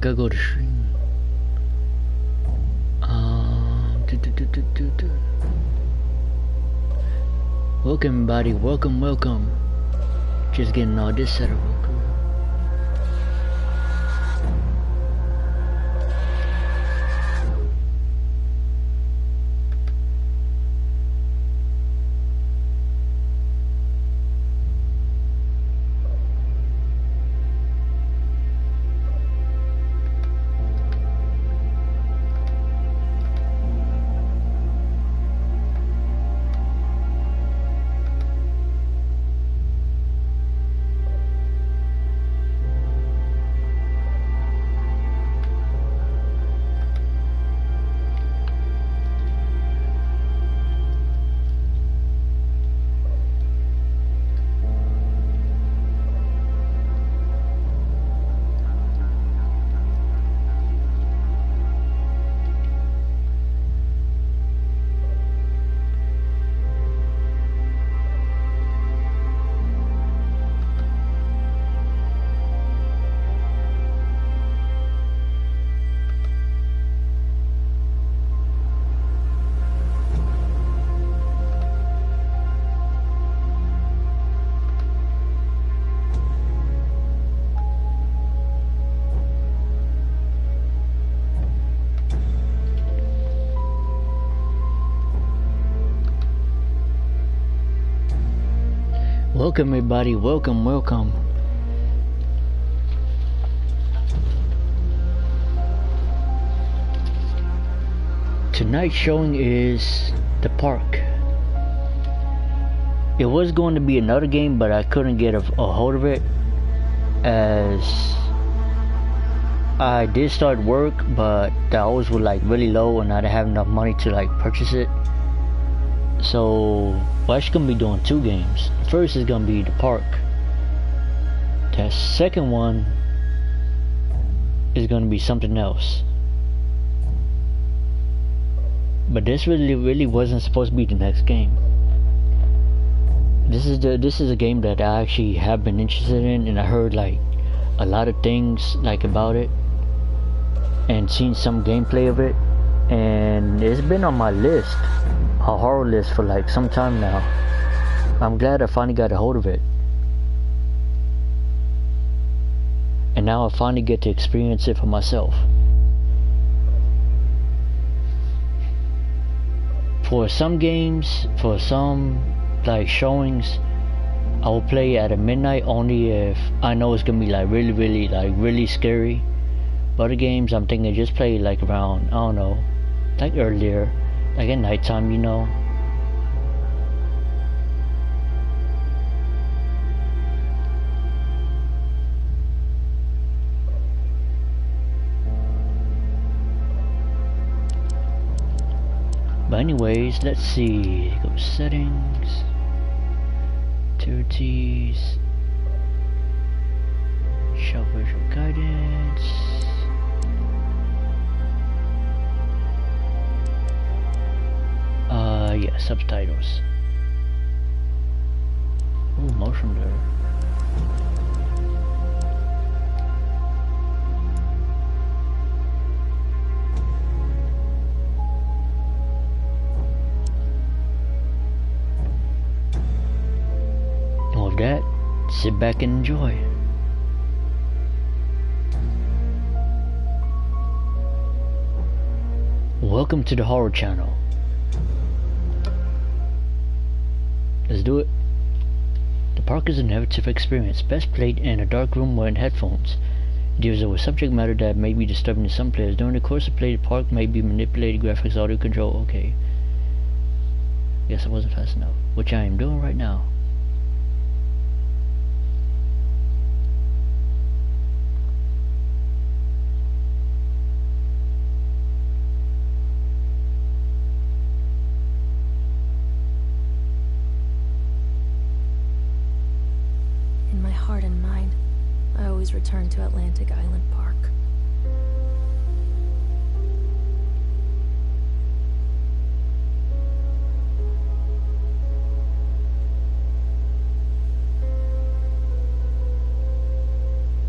gotta go to stream. Welcome everybody, welcome. Just getting all this set up real quick. Welcome everybody, welcome. Tonight's showing is The Park. It was going to be another game, but I couldn't get a hold of it as I did start work, but the hours were like really low and I didn't have enough money to like purchase it. So we're actually gonna be doing two games. The first is gonna be The Park. The second one is gonna be something else. But this really wasn't supposed to be the next game. This is a game that I actually have been interested in, and I heard like a lot of things like about it and seen some gameplay of it, and it's been on my list, a horror list, for like some time now. I'm glad I finally got a hold of it, and now I finally get to experience it for myself. For some games, for some like showings, I will play at a midnight only if I know it's gonna be like really scary. But other games I'm thinking just play like around, I don't know, like earlier, like at nighttime, you know. But anyways, let's see, go to settings, activities, show visual guidance. Yeah, subtitles. Ooh, motion blur. And with that, sit back and enjoy. Welcome to the Horror Channel. Let's do it. The Park is a narrative experience, best played in a dark room wearing headphones. It deals with subject matter that may be disturbing to some players. During the course of play, the Park may be manipulated, graphics, audio control. Okay. Guess I wasn't fast enough. Which I am doing right now. Heart and mind, I always return to Atlantic Island Park.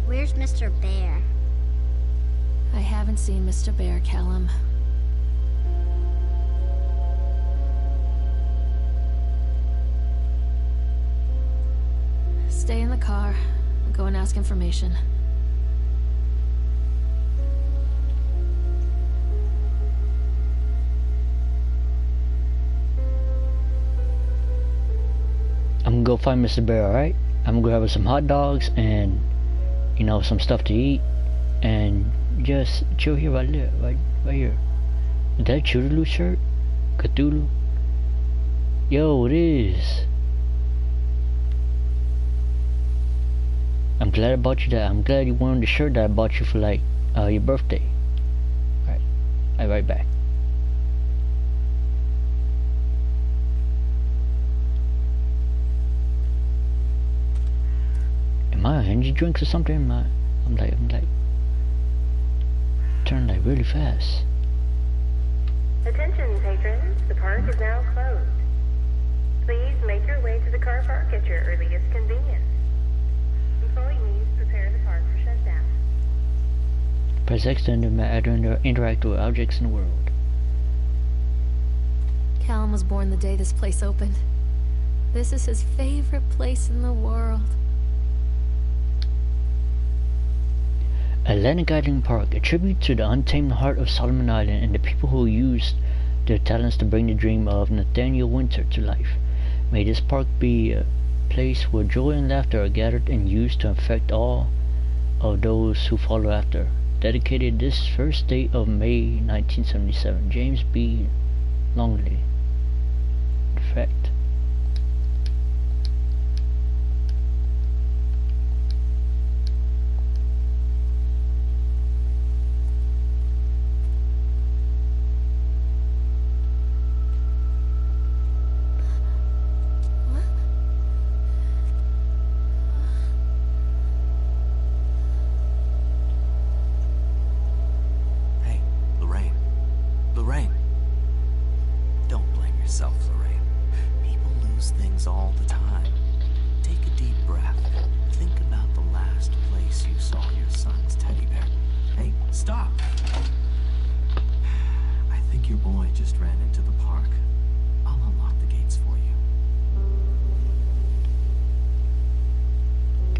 Where's Mr. Bear? haven't seen Mr. Bear, Callum. Stay in the car. Go and ask information. I'm gonna go find Mr. Bear, alright? I'm gonna grab us some hot dogs and, you know, some stuff to eat. And just chill here right there, right here. Is that a Chudelu shirt? Cthulhu? Yo, it is. I'm glad I bought you that. I'm glad you wanted the shirt that I bought you for like your birthday. Alright, I'll be right back. Am I energy drinks or something? I'm like turning like really fast. Attention patrons, the park is now closed. Please make your way to the car park at your earliest convenience. Employees prepare the park for shutdown. Press X to interact with objects in the world. Callum was born the day this place opened. This is his favorite place in the world. Atlantic Island Park, a tribute to the untamed heart of Solomon Island and the people who used their talents to bring the dream of Nathaniel Winter to life. May this park be a place where joy and laughter are gathered and used to infect all of those who follow after. Dedicated this first day of May 1977. James B. Longley. Effect.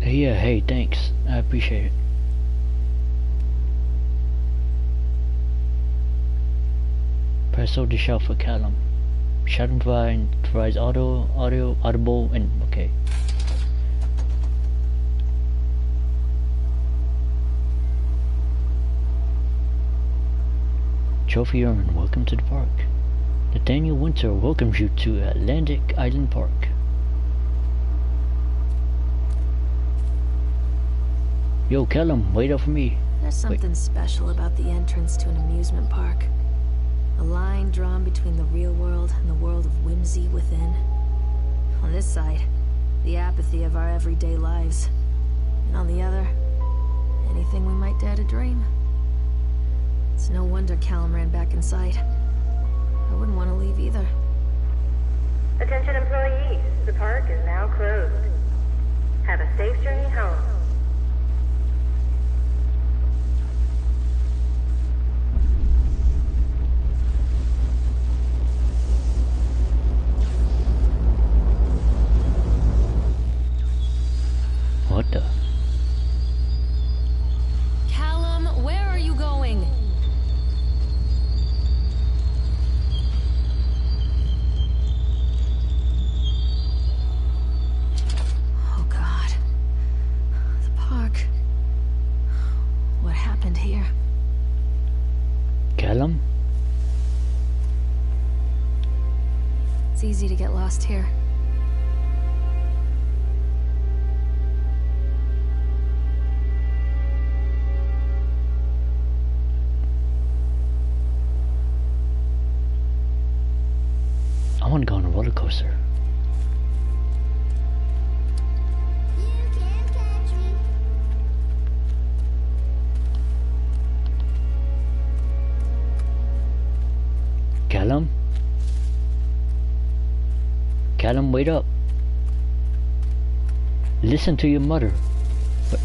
Yeah, hey, thanks. I appreciate it. Press hold to shout for Callum. Shouting provides audible, and okay. Trophy Urn, welcome to the park. Nathaniel Winter welcomes you to Atlantic Island Park. Yo, Callum, wait up for me. There's something special about the entrance to an amusement park. A line drawn between the real world and the world of whimsy within. On this side, the apathy of our everyday lives. And on the other, anything we might dare to dream. It's no wonder Callum ran back inside. I wouldn't want to leave either. Attention employees, the park is now closed. Have a safe journey home. What the? Callum, where are you going? Oh God. The park. What happened here? Callum? It's easy to get lost here. I want to go on a roller coaster. Callum? Callum, wait up. Listen to your mother. What?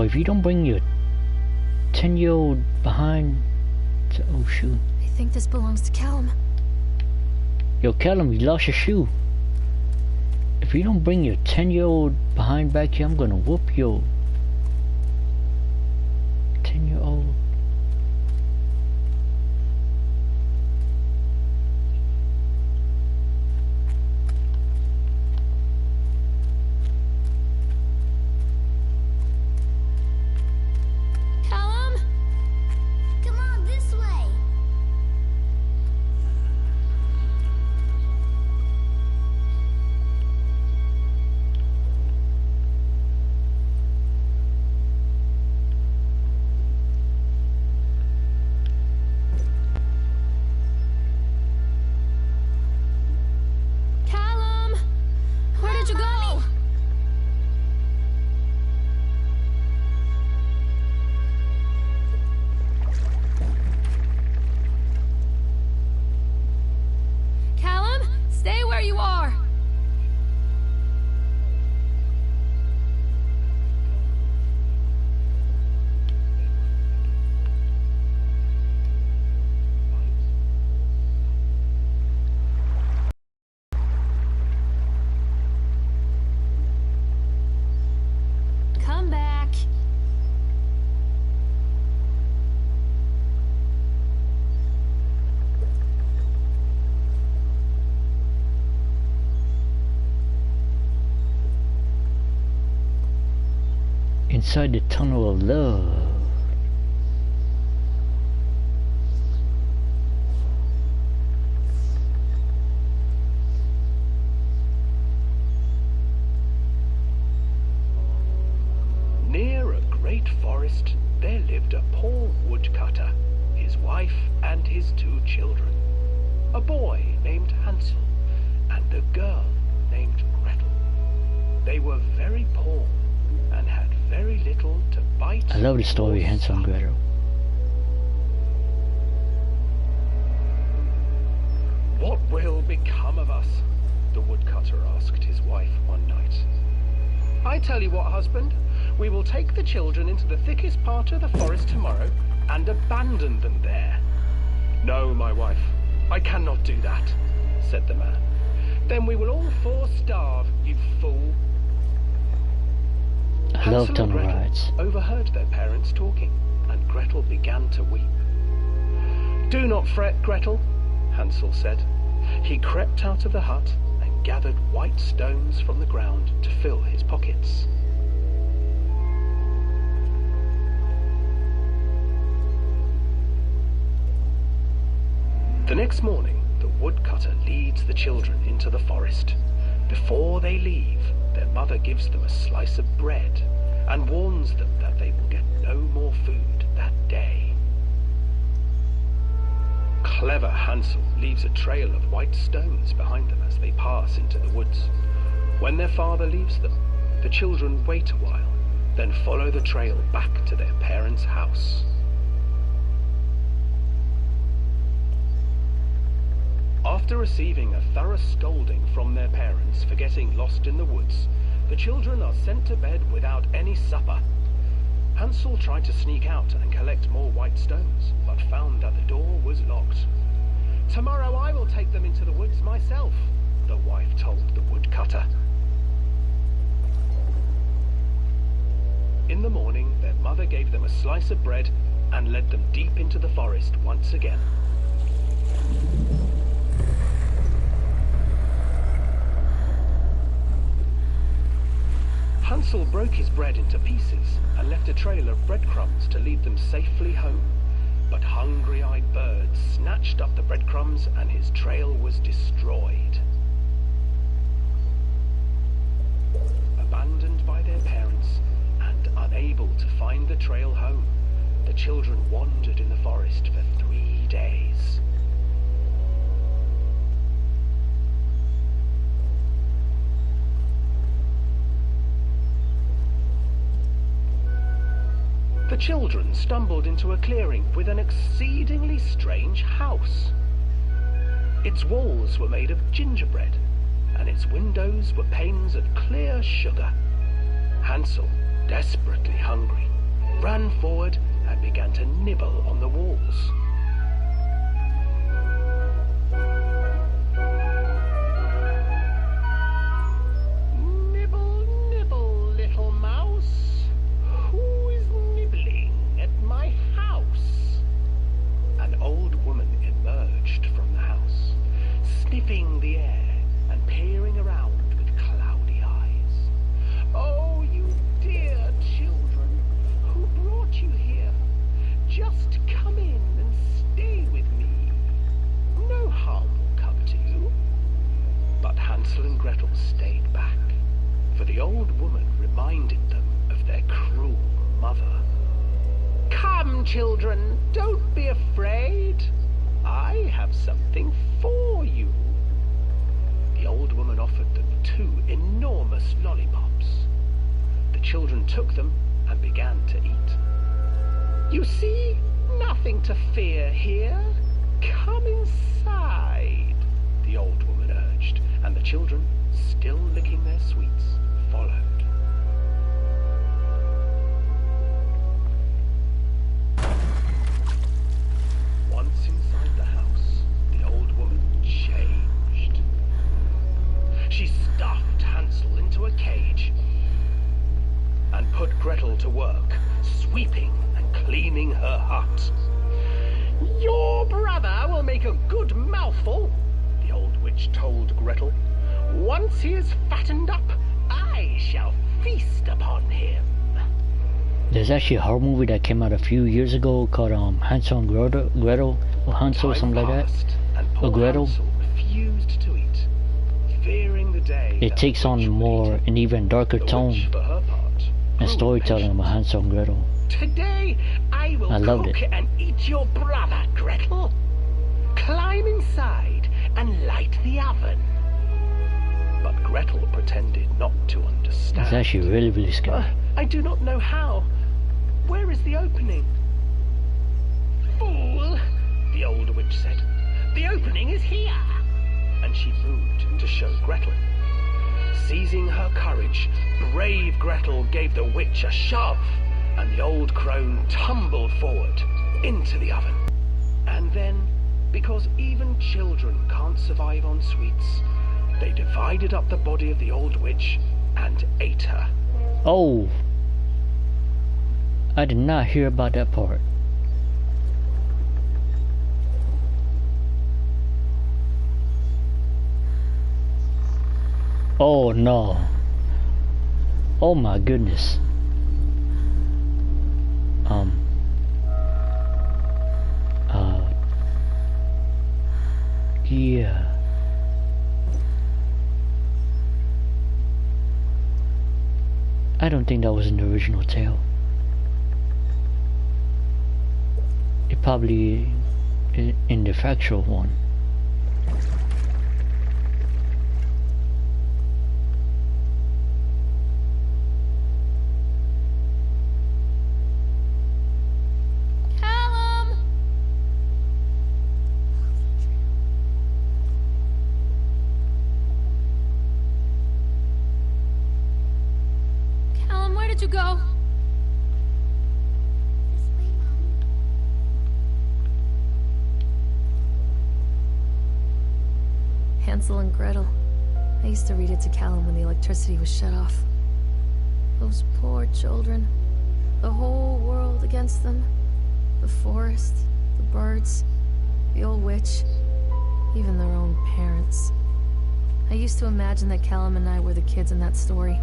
if you don't bring your 10-year-old behind to... Oh, shoot. I think this belongs to Callum. Yo, Callum, you lost your shoe. If you don't bring your 10-year-old behind back here, I'm gonna whoop your 10-year-old. Callum? Come on, this way. Callum! Where did you go? Callum, stay where you are. Come back. Inside the tunnel of love. Near a great forest, there lived a poor woodcutter, his wife and his 2 children, a boy named Hansel and a girl named Gretel. They were very poor and had very little to bite. I love the story, or Hansel and suck. Gretel. What will become of us? The woodcutter asked his wife one night. I tell you what, husband, we will take the children into the thickest part of the forest tomorrow and abandon them there. No, my wife, I cannot do that, said the man. Then we will all 4 starve, you fool. I love Hansel and tunnel Gretel rides. overheard their parents talking, and Gretel began to weep. Do not fret, Gretel, Hansel said. He crept out of the hut and gathered white stones from the ground to fill his pockets. The next morning, the woodcutter leads the children into the forest. Before they leave, their mother gives them a slice of bread and warns them that they will get no more food that day. Clever Hansel leaves a trail of white stones behind them as they pass into the woods. When their father leaves them, the children wait a while, then follow the trail back to their parents' house. After receiving a thorough scolding from their parents for getting lost in the woods, the children are sent to bed without any supper. Hansel tried to sneak out and collect more white stones, but found that the door was locked. Tomorrow I will take them into the woods myself, the wife told the woodcutter. In the morning, their mother gave them a slice of bread and led them deep into the forest once again. Hansel broke his bread into pieces and left a trail of breadcrumbs to lead them safely home. But hungry-eyed birds snatched up the breadcrumbs and his trail was destroyed. Abandoned by their parents and unable to find the trail home, the children wandered in the forest for 3 days. The children stumbled into a clearing with an exceedingly strange house. Its walls were made of gingerbread, and its windows were panes of clear sugar. Hansel, desperately hungry, ran forward and began to nibble on the walls. Nibble, nibble, little mouse. Who is nibbling at my house? An old woman emerged from the house, sniffing the air and peering around with cloudy eyes. Oh, you dear children, who brought you here? Just come in and stay with me. No harm will come to you. But Hansel and Gretel stayed back, for the old woman reminded them of their cruel mother. Come, children, don't be afraid. I have something for you. The old woman offered them 2 enormous lollipops. The children took them and began to eat. You see, nothing to fear here. Come inside, the old woman urged, and the children, still licking their sweets, followed. Once inside the house, the old woman changed. She stuffed Hansel into a cage and put Gretel to work, sweeping and cleaning her hut. Your brother will make a good mouthful, the old witch told Gretel. Once he is fattened up, I shall feast upon him. There's actually a horror movie that came out a few years ago called Hansel and Gretel, or Hansel, something like that. Or Gretel. Hansel refused to eat, fearing the day It takes on more an even darker tone and storytelling about Hansel and Gretel. Today I will cook and eat your brother, Gretel. Climb inside and light the oven. But Gretel pretended not to understand. It's actually really, really scary. I do not know how. Where is the opening? Fool, the old witch said. The opening is here. And she moved to show Gretel. Seizing her courage, brave Gretel gave the witch a shove, and the old crone tumbled forward into the oven. And then, because even children can't survive on sweets, they divided up the body of the old witch and ate her. Oh! I did not hear about that part. Oh no. Oh my goodness. Yeah. I don't think that was in the original tale. It probably in the factual one. Callum! Callum, where did you go? This way, Mommy. Hansel and Gretel. I used to read it to Callum when the electricity was shut off. Those poor children. The whole world against them. The forest, the birds, the old witch, even their own parents. I used to imagine that Callum and I were the kids in that story.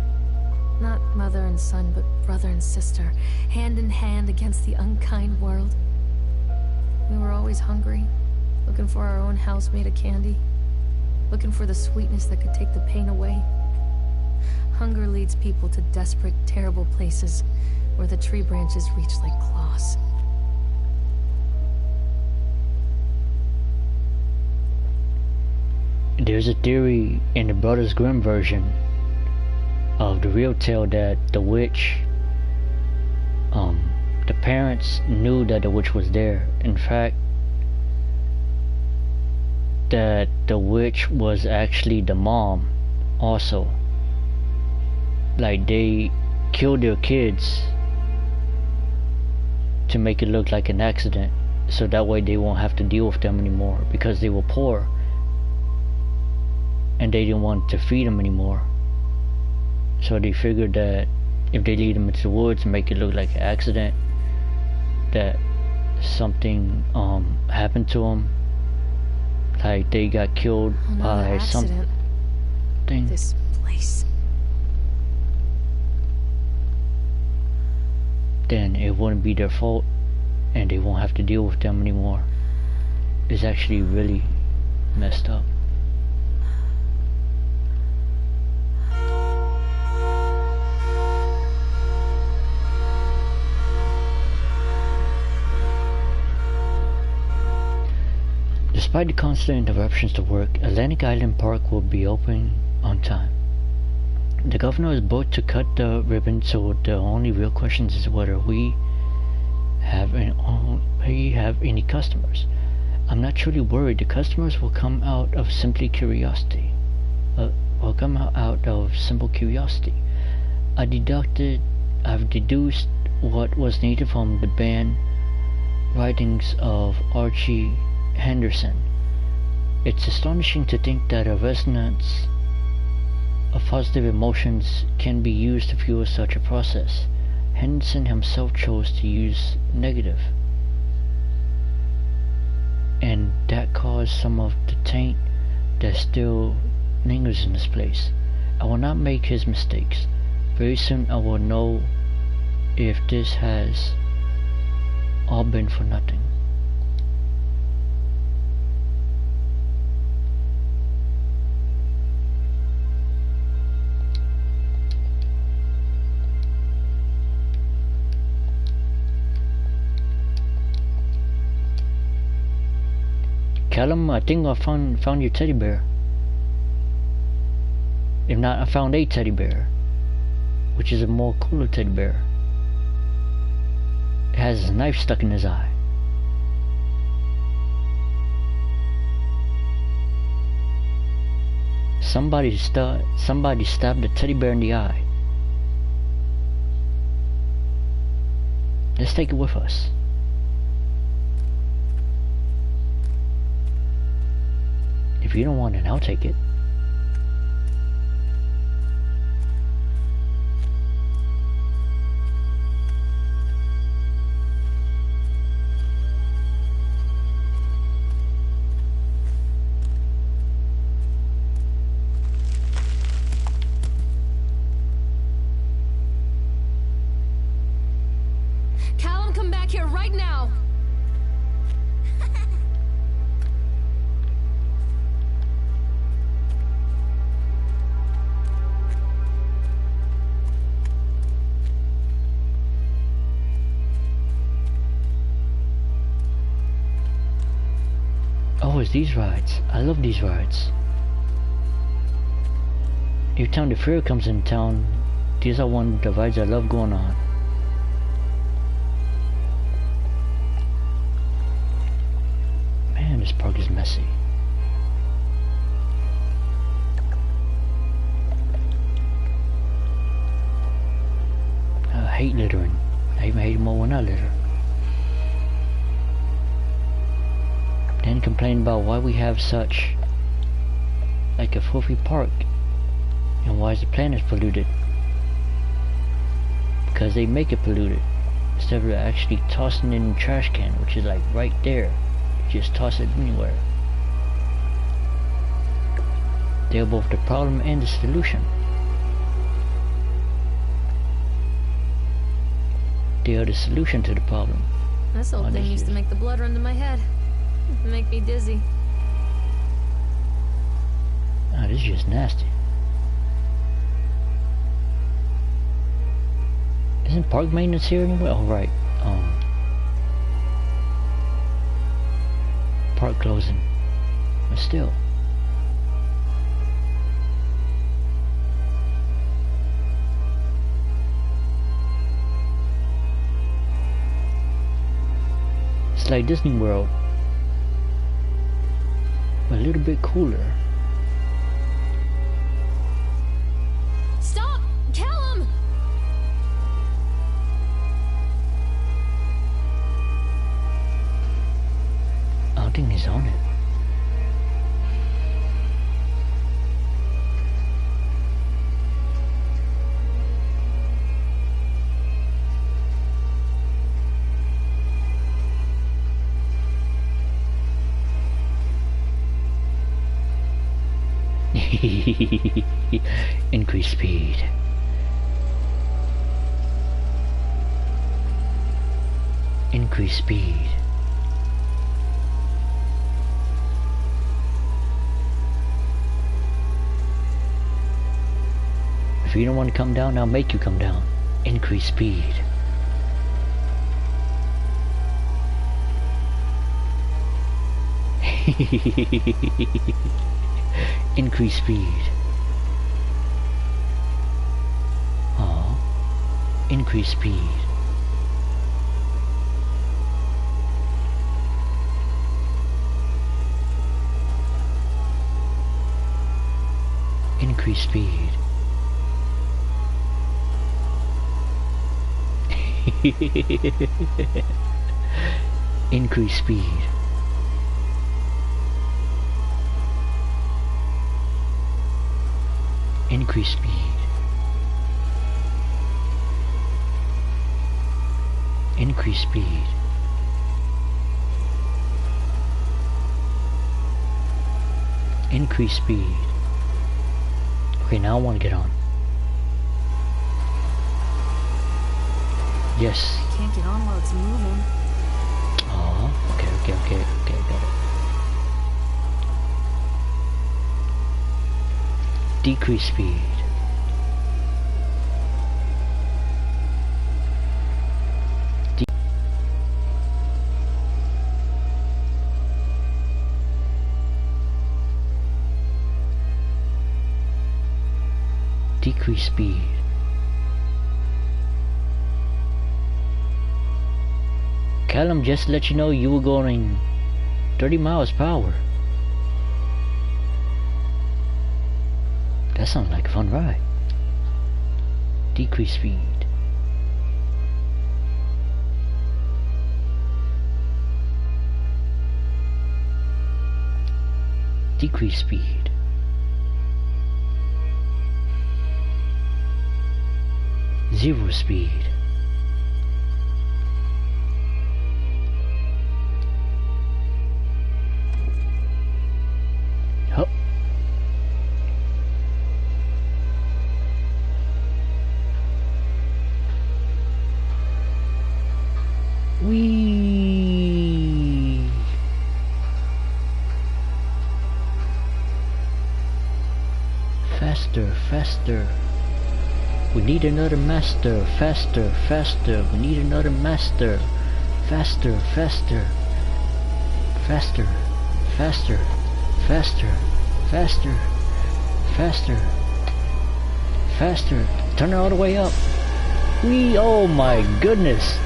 Not mother and son, but brother and sister, hand in hand against the unkind world. We were always hungry, looking for our own house made of candy, looking for the sweetness that could take the pain away. Hunger leads people to desperate, terrible places where the tree branches reach like claws. There's a theory in the Brothers Grimm version of the real tale that the witch, the parents knew that the witch was there. In fact, that the witch was actually the mom also. Like, they killed their kids to make it look like an accident, so that way they won't have to deal with them anymore, because they were poor and they didn't want to feed them anymore. So they figured that if they lead them into the woods and make it look like an accident, that something happened to them, like they got killed by accident. something. This place. Then it wouldn't be their fault and they won't have to deal with them anymore. It's actually really messed up. Despite the constant interruptions to work, Atlantic Island Park will be open on time. The governor is about to cut the ribbon, so the only real question is whether we have any customers. I'm not truly worried. The customers will come out of simple curiosity. I've deduced what was needed from the banned writings of Archie Henderson. It's astonishing to think that a resonance of positive emotions can be used to fuel such a process. Henderson himself chose to use negative, and that caused some of the taint that still lingers in this place. I will not make his mistakes. Very soon I will know if this has all been for nothing. Callum, I think I found your teddy bear. If not, I found a teddy bear, which is a more cooler teddy bear. It has his knife stuck in his eye. Somebody stabbed the teddy bear in the eye. Let's take it with us. If you don't want it, I'll take it. Callum, come back here right now! Oh, it's these rides. I love these rides. Every time the fair comes in town, these are one of the rides I love going on. Man, this park is messy. I hate littering. I even hate it more when I litter. Then complain about why we have such like a filthy park and why is the planet polluted. Because they make it polluted instead of actually tossing it in the trash can, which is like right there. You just toss it anywhere. They're both the problem and the solution. They are the solution to the problem. This old thing used to make the blood run to my head. Make me dizzy. Ah, this is just nasty. Isn't park maintenance here anyway? Oh, right. Park closing. But still. It's like Disney World. A little bit cooler. Stop! Callum! He's on it. Increase speed. Increase speed. If you don't want to come down, I'll make you come down. Increase speed. Increase speed. Oh, increase speed. Increase speed. Increase speed. Increase speed. Increase speed. Increase speed. Okay, now I want to get on. Yes. I can't get on while it's moving. Oh, okay, got it. Decrease speed. Decrease speed. Callum, just to let you know, you were going 30 miles per hour. That sounds like a fun ride. Decrease speed. Decrease speed. Zero speed. Hup. Whee! Faster, faster. We need another master. Faster, faster. We need another master. Faster, faster. Faster, faster, faster, faster, faster, faster. Turn it all the way up. Whee! Oh my goodness.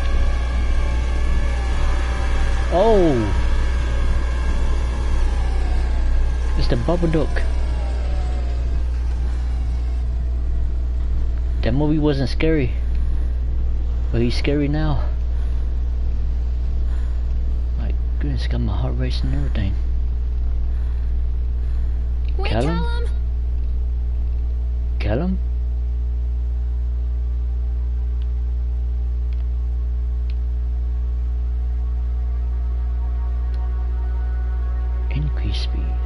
Oh. It's the Babadook. That movie wasn't scary, but he's scary now. My goodness, got my heart racing and everything. Wait, Callum? Callum? Increase speed.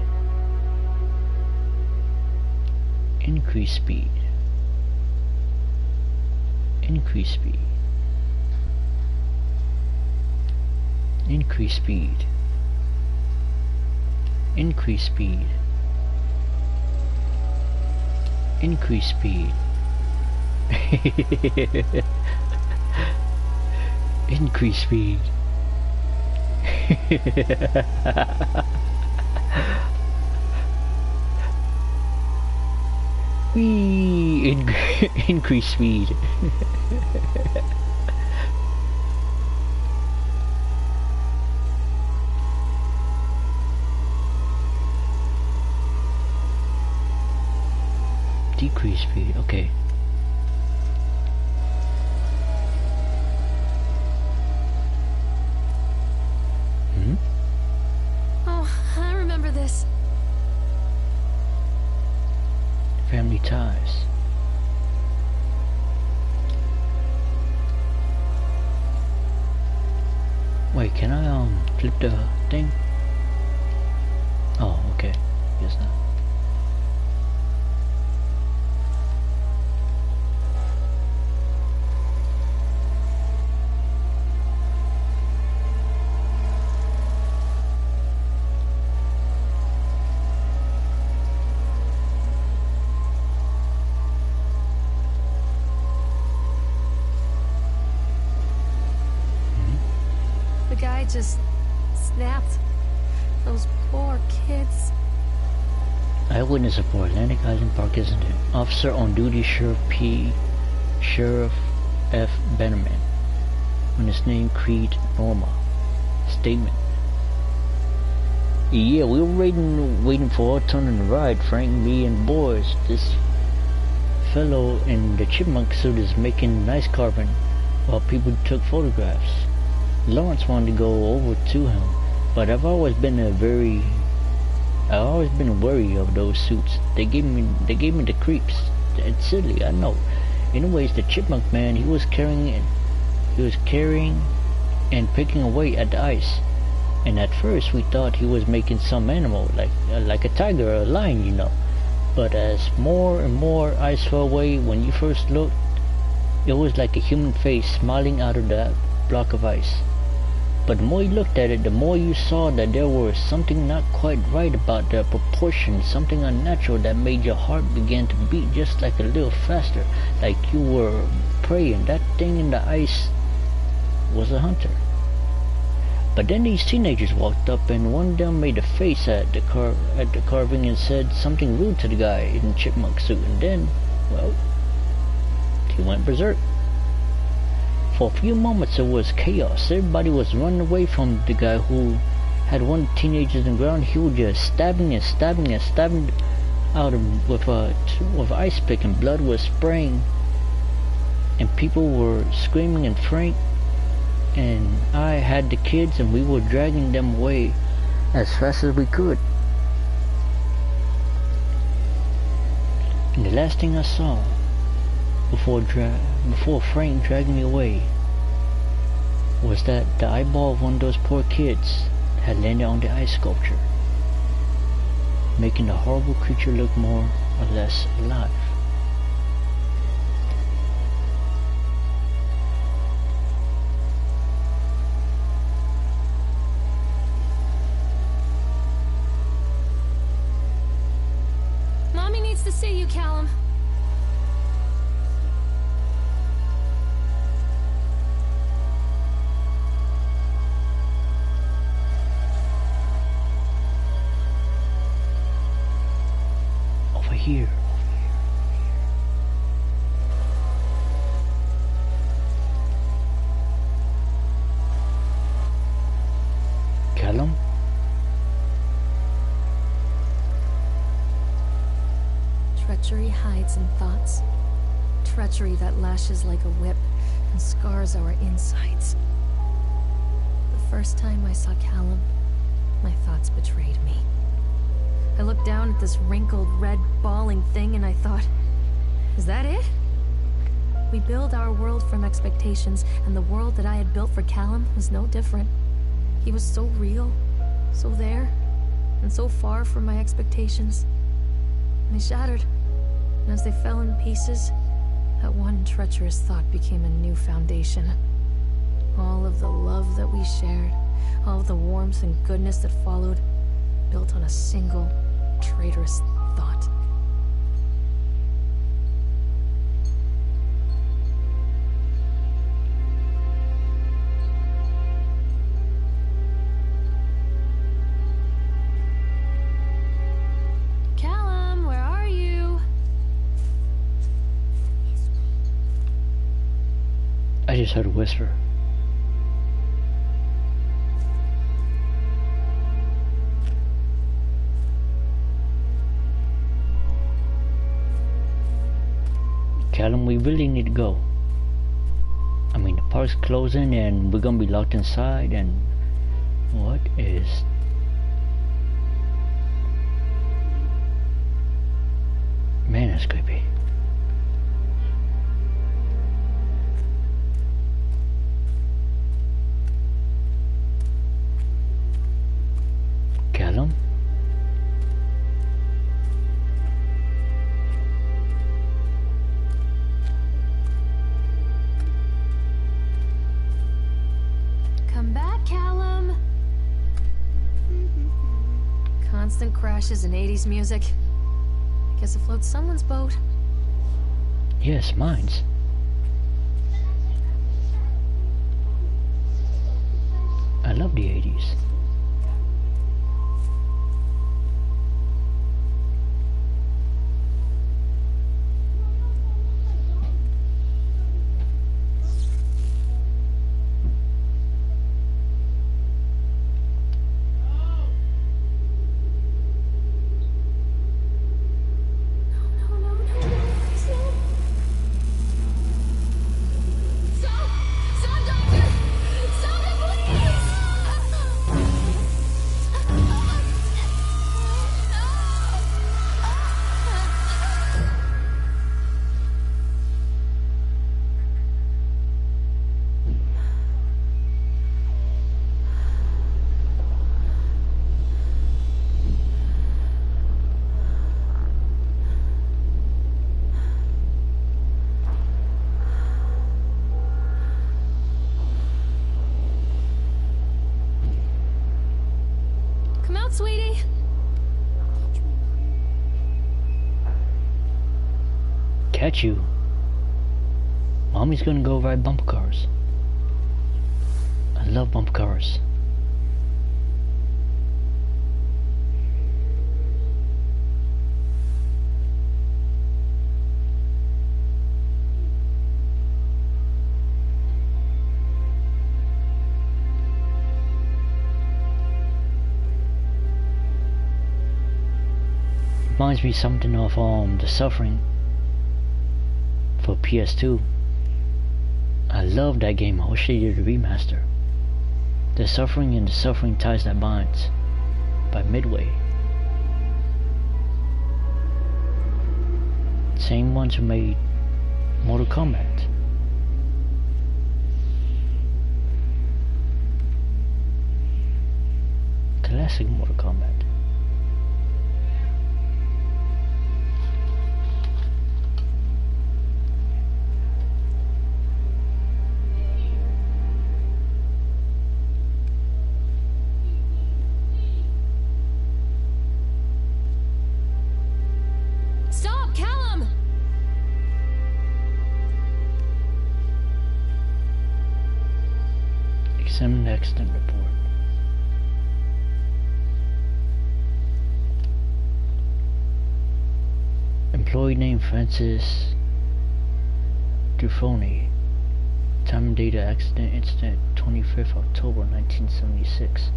Increase speed. Increase speed. Increase speed. Increase speed. Increase speed. Increase speed. Whee! Increase speed. Decrease speed, okay. Oh, Wait, can I flip the thing? Oh, okay. Guess not. The guy just snapped. Those poor kids. Eyewitness for Atlantic Island Park incident. Officer on duty Sheriff F. Bannerman. On his name Creed Norma. Statement. Yeah, we were waiting for our turn in the ride, Frank, me, and boys. This fellow in the chipmunk suit is making nice carving while people took photographs. Lawrence wanted to go over to him, but I've always been wary of those suits. They gave me the creeps. It's silly, I know. Anyways, the chipmunk man, he was carrying and picking away at the ice. And at first we thought he was making some animal, like a tiger or a lion, you know. But as more and more ice fell away, when you first looked, it was like a human face smiling out of that block of ice. But the more you looked at it, the more you saw that there was something not quite right about the proportion, something unnatural that made your heart begin to beat just like a little faster, like you were praying. That thing in the ice was a hunter. But then these teenagers walked up, and one of them made a face at the carving and said something rude to the guy in the chipmunk suit, and then, well, he went berserk. For a few moments it was chaos. Everybody was running away from the guy who had one of the teenagers on the ground. He was just stabbing out with ice pick, and blood was spraying, and people were screaming. And Frank and I had the kids, and we were dragging them away as fast as we could. And the last thing I saw before Frank dragged me away was that the eyeball of one of those poor kids had landed on the ice sculpture, making the horrible creature look more or less alive. Mommy needs to see you, Callum. Here. Callum? Treachery hides in thoughts. Treachery that lashes like a whip and scars our insides. The first time I saw Callum, my thoughts betrayed me. I looked down at this wrinkled, red, bawling thing and I thought, is that it? We build our world from expectations, and the world that I had built for Callum was no different. He was so real, so there, and so far from my expectations. And they shattered, and as they fell in pieces, that one treacherous thought became a new foundation. All of the love that we shared, all of the warmth and goodness that followed, built on a single traitorous thought. Callum, where are you? I just heard a whisper. Callum, we really need to go. I mean, the park's closing and we're gonna be locked inside, and what is... Man, that's creepy. constant crashes and 80s music. I guess it floats someone's boat. Yes, mine's. I love the 80s. Sweetie? Catch you. Mommy's gonna go ride bumper cars. I love bumper cars. Reminds me something of The Suffering for PS2. I love that game. I wish they did a remaster. The Suffering and The Suffering Ties That Binds by Midway. Same ones who made Mortal Kombat. Classic Mortal Kombat. Examine the accident report. Employee name Francis Dufoni. Time and date of accident incident 25th October 1976.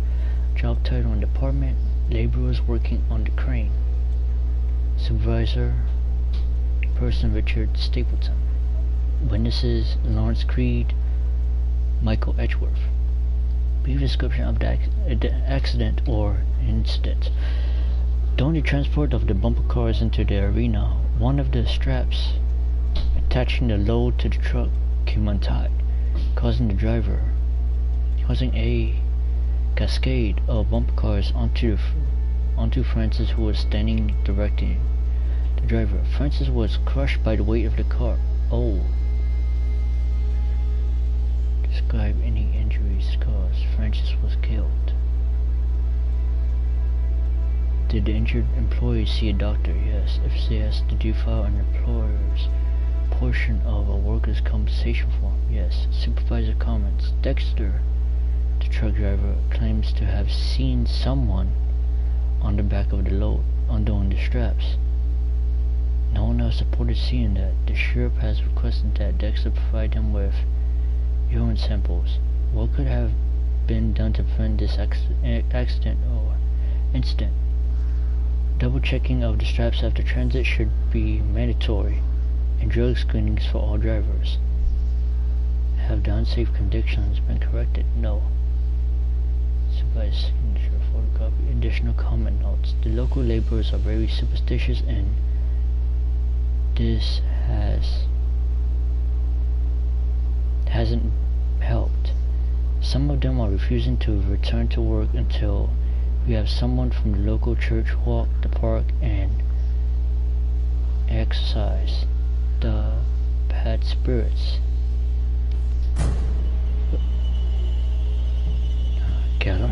Job title and department: laborers working on the crane. Supervisor: person Richard Stapleton. Witnesses: Lawrence Creed, Michael Edgeworth. Brief description of the accident or incident. During the transport of the bumper cars into the arena, one of the straps attaching the load to the truck came untied, causing a cascade of bumper cars onto Francis, who was standing directing the driver. Francis was crushed by the weight of the car. Oh. Describe any injuries caused. Francis was killed. Did the injured employee see a doctor? Yes. If yes, did you file an employer's portion of a workers' compensation form? Yes. Supervisor comments. Dexter, the truck driver, claims to have seen someone on the back of the load, undoing the straps. No one else reported seeing that. The sheriff has requested that Dexter provide him with urine samples. What could have been done to prevent this accident or incident? Double checking of the straps after transit should be mandatory, and drug screenings for all drivers. Have the unsafe conditions been corrected? No. Supervisor signature, photocopy. Additional comment notes. The local laborers are very superstitious, and this hasn't helped. Some of them are refusing to return to work until we have someone from the local church walk the park and exercise the bad spirits. Get 'em.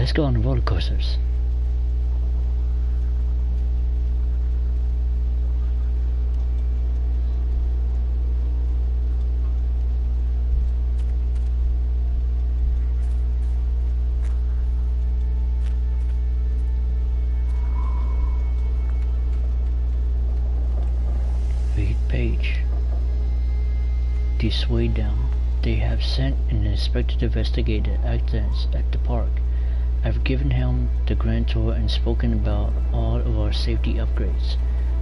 Let's go on the roller coasters. Read page. This way down. They have sent an inspector to investigate the accidents at the park. I've given him the grand tour and spoken about all of our safety upgrades,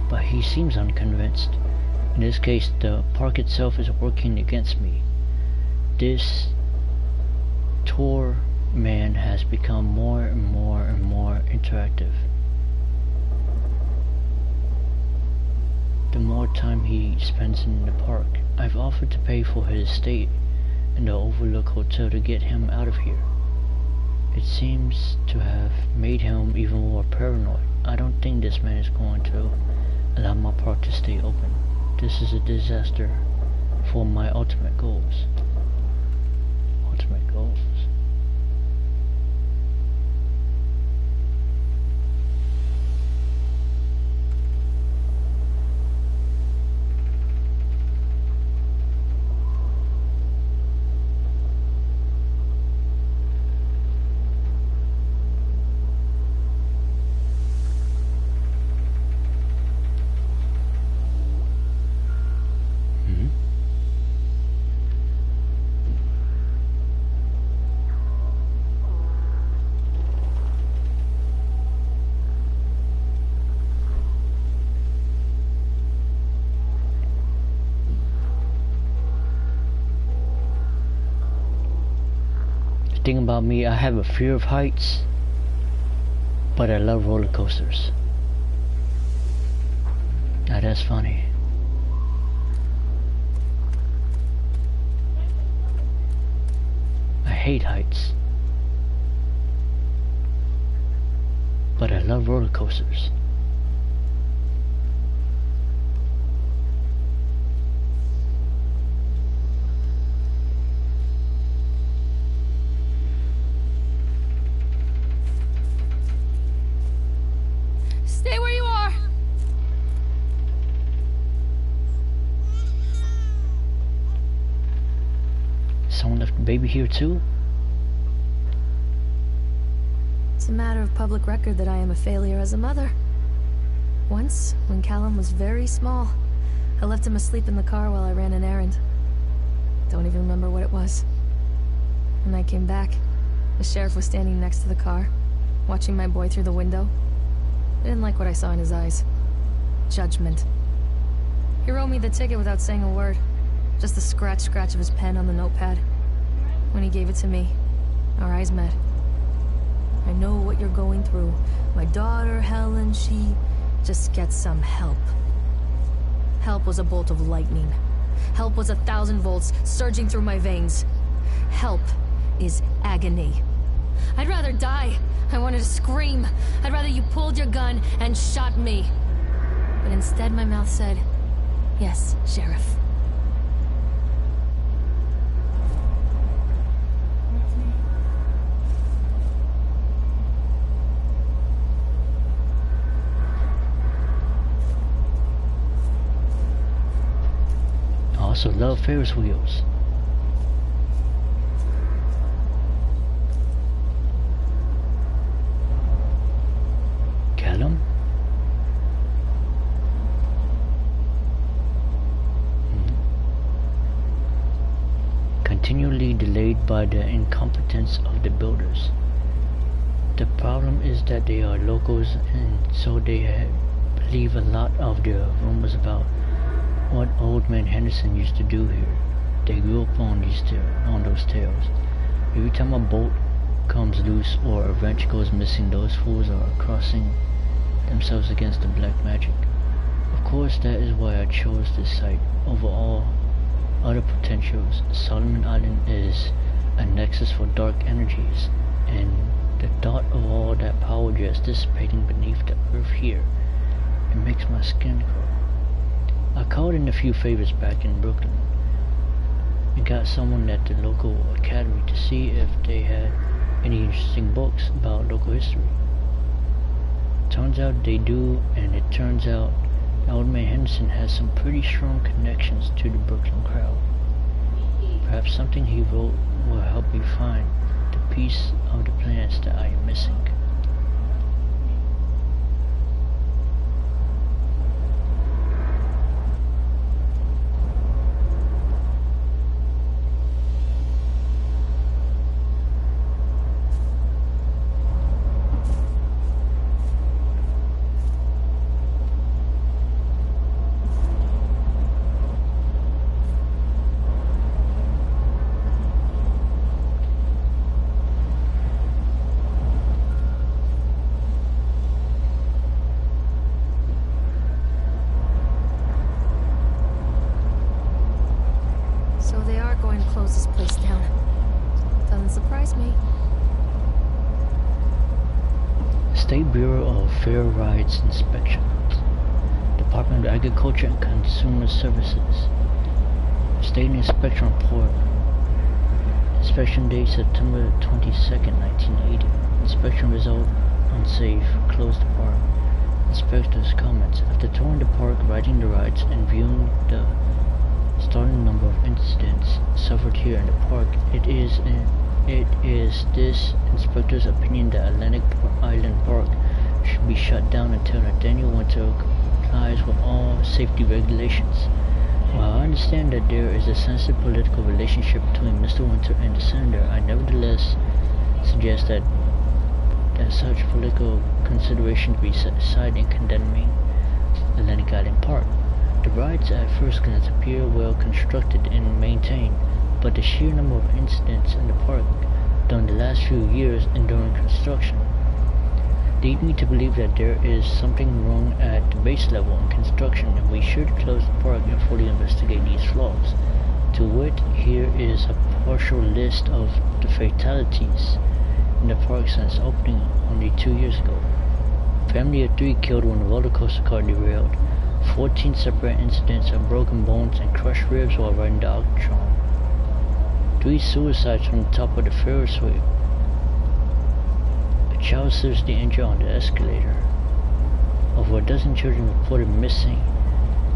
but he seems unconvinced. In this case, the park itself is working against me. This tour man has become more and more and more interactive. The more time he spends in the park, I've offered to pay for his stay in the Overlook Hotel to get him out of here. It seems to have made him even more paranoid. I don't think this man is going to allow my park to stay open. This is a disaster for my ultimate goals. Ultimate goals. Thing about me, I have a fear of heights, but I love roller coasters. Now that's funny. I hate heights, but I love roller coasters. Stay where you are! Someone left the baby here too? It's a matter of public record that I am a failure as a mother. Once, when Callum was very small, I left him asleep in the car while I ran an errand. Don't even remember what it was. When I came back, the sheriff was standing next to the car, watching my boy through the window. I didn't like what I saw in his eyes. Judgment. He wrote me the ticket without saying a word. Just the scratch of his pen on the notepad. When he gave it to me, our eyes met. I know what you're going through. My daughter, Helen, she just gets some help. Help was a bolt of lightning. Help was 1,000 volts surging through my veins. Help is agony. I'd rather die. I wanted to scream. I'd rather you pulled your gun and shot me. But instead my mouth said, yes, Sheriff. I also love Ferris wheels. Callum? Continually delayed by the incompetence of the builders. The problem is that they are locals, and so they believe a lot of the rumors about what Old Man Henderson used to do here. They grew up on those tales. Every time a bolt comes loose or a wrench goes missing, those fools are crossing themselves against the black magic. Of course, that is why I chose this site over all other potentials. Solomon Island is a nexus for dark energies, and the thought of all that power just dissipating beneath the earth here, it makes my skin crawl. I called in a few favors back in Brooklyn and got someone at the local academy to see if they had any interesting books about local history? Turns out they do, and it turns out Old Man Henderson has some pretty strong connections to the Brooklyn crowd. Perhaps something he wrote will help me find the piece of the planets that I am missing. So they are going to close this place down. Doesn't surprise me. State Bureau of Fair Rights Inspection, Department of Agriculture and Consumer Services, State Inspection Report, Inspection date September 22nd, 1980, Inspection result unsafe, closed the park. Inspector's comments: after touring the park, riding the rides, and viewing the starting number of incidents suffered here in the park, it is this inspector's opinion that Atlantic Island Park should be shut down until Nathaniel Winter complies with all safety regulations. While I understand that there is a sensitive political relationship between Mr. Winter and the senator, I nevertheless suggest that such political considerations be set aside in condemning Atlantic Island Park. The rides at first glance appear well constructed and maintained, but the sheer number of incidents in the park during the last few years and during construction lead me to believe that there is something wrong at the base level in construction, and we should close the park and fully investigate these flaws. To wit, here is a partial list of the fatalities in the park since opening only 2 years ago. Family of 3 killed when a roller coaster car derailed. 14 separate incidents of broken bones and crushed ribs while riding the Octron. 3 suicides from the top of the Ferris wheel. A child seriously injured on the escalator. Over a dozen children reported missing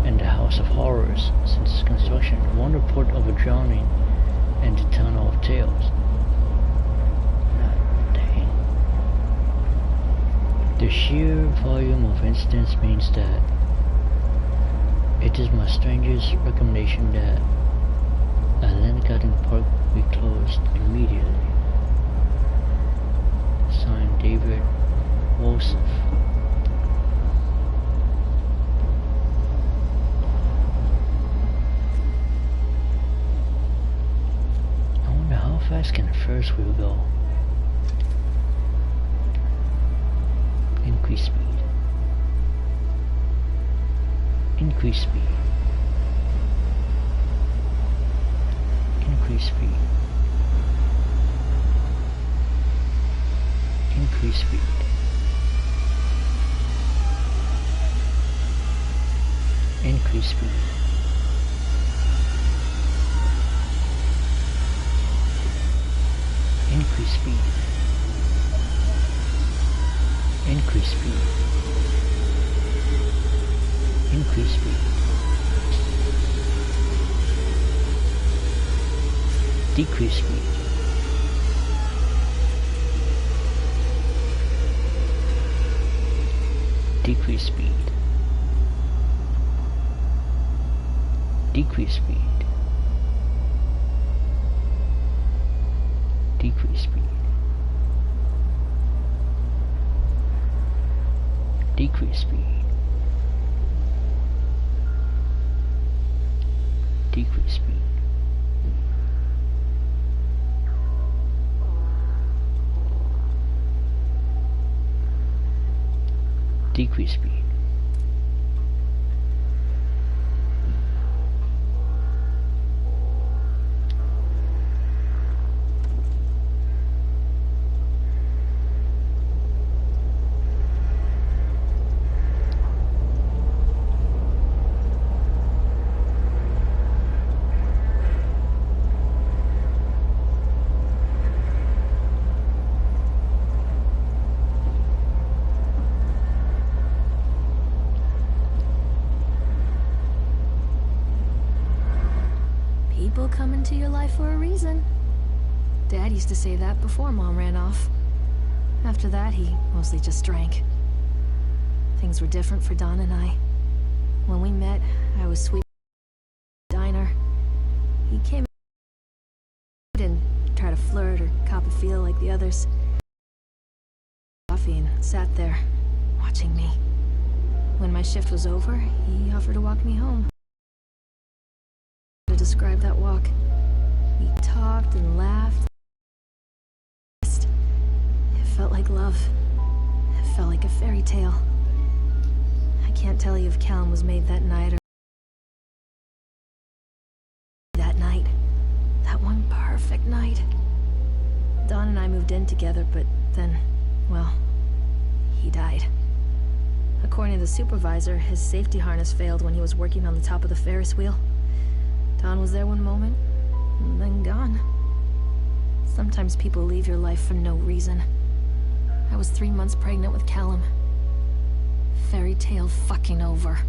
in the House of Horrors since its construction. 1 report of a drowning in the Tunnel of Tales. Dang. The sheer volume of incidents means that it is my strangest recommendation that Atlantic Island Park be closed immediately. Signed, David Wolsef. I wonder how fast can a Ferris wheel go? Increase speed. Increase speed. Increase speed. Increase speed. Increase speed. Increase speed. Increase speed. Increase speed. Decrease speed. Decrease speed. Decrease speed. Decrease speed. Decrease speed. Decrease speed. Decrease speed. people come into your life for a reason. Dad used to say that before Mom ran off. After that, he mostly just drank. Things were different for Don and I. When we met, I was sweeping the diner. He came in and tried to flirt or cop a feel like the others. Coffee and sat there, watching me. When my shift was over, he offered to walk me home. To describe that walk, we talked and laughed. It felt like love. It felt like a fairy tale. I can't tell you if Callum was made that night or that night. That one perfect night. Don and I moved in together, but then, well, he died. According to the supervisor, his safety harness failed when he was working on the top of the Ferris wheel. Don was there one moment, and then gone. Sometimes people leave your life for no reason. I was 3 months pregnant with Callum. Fairy tale fucking over.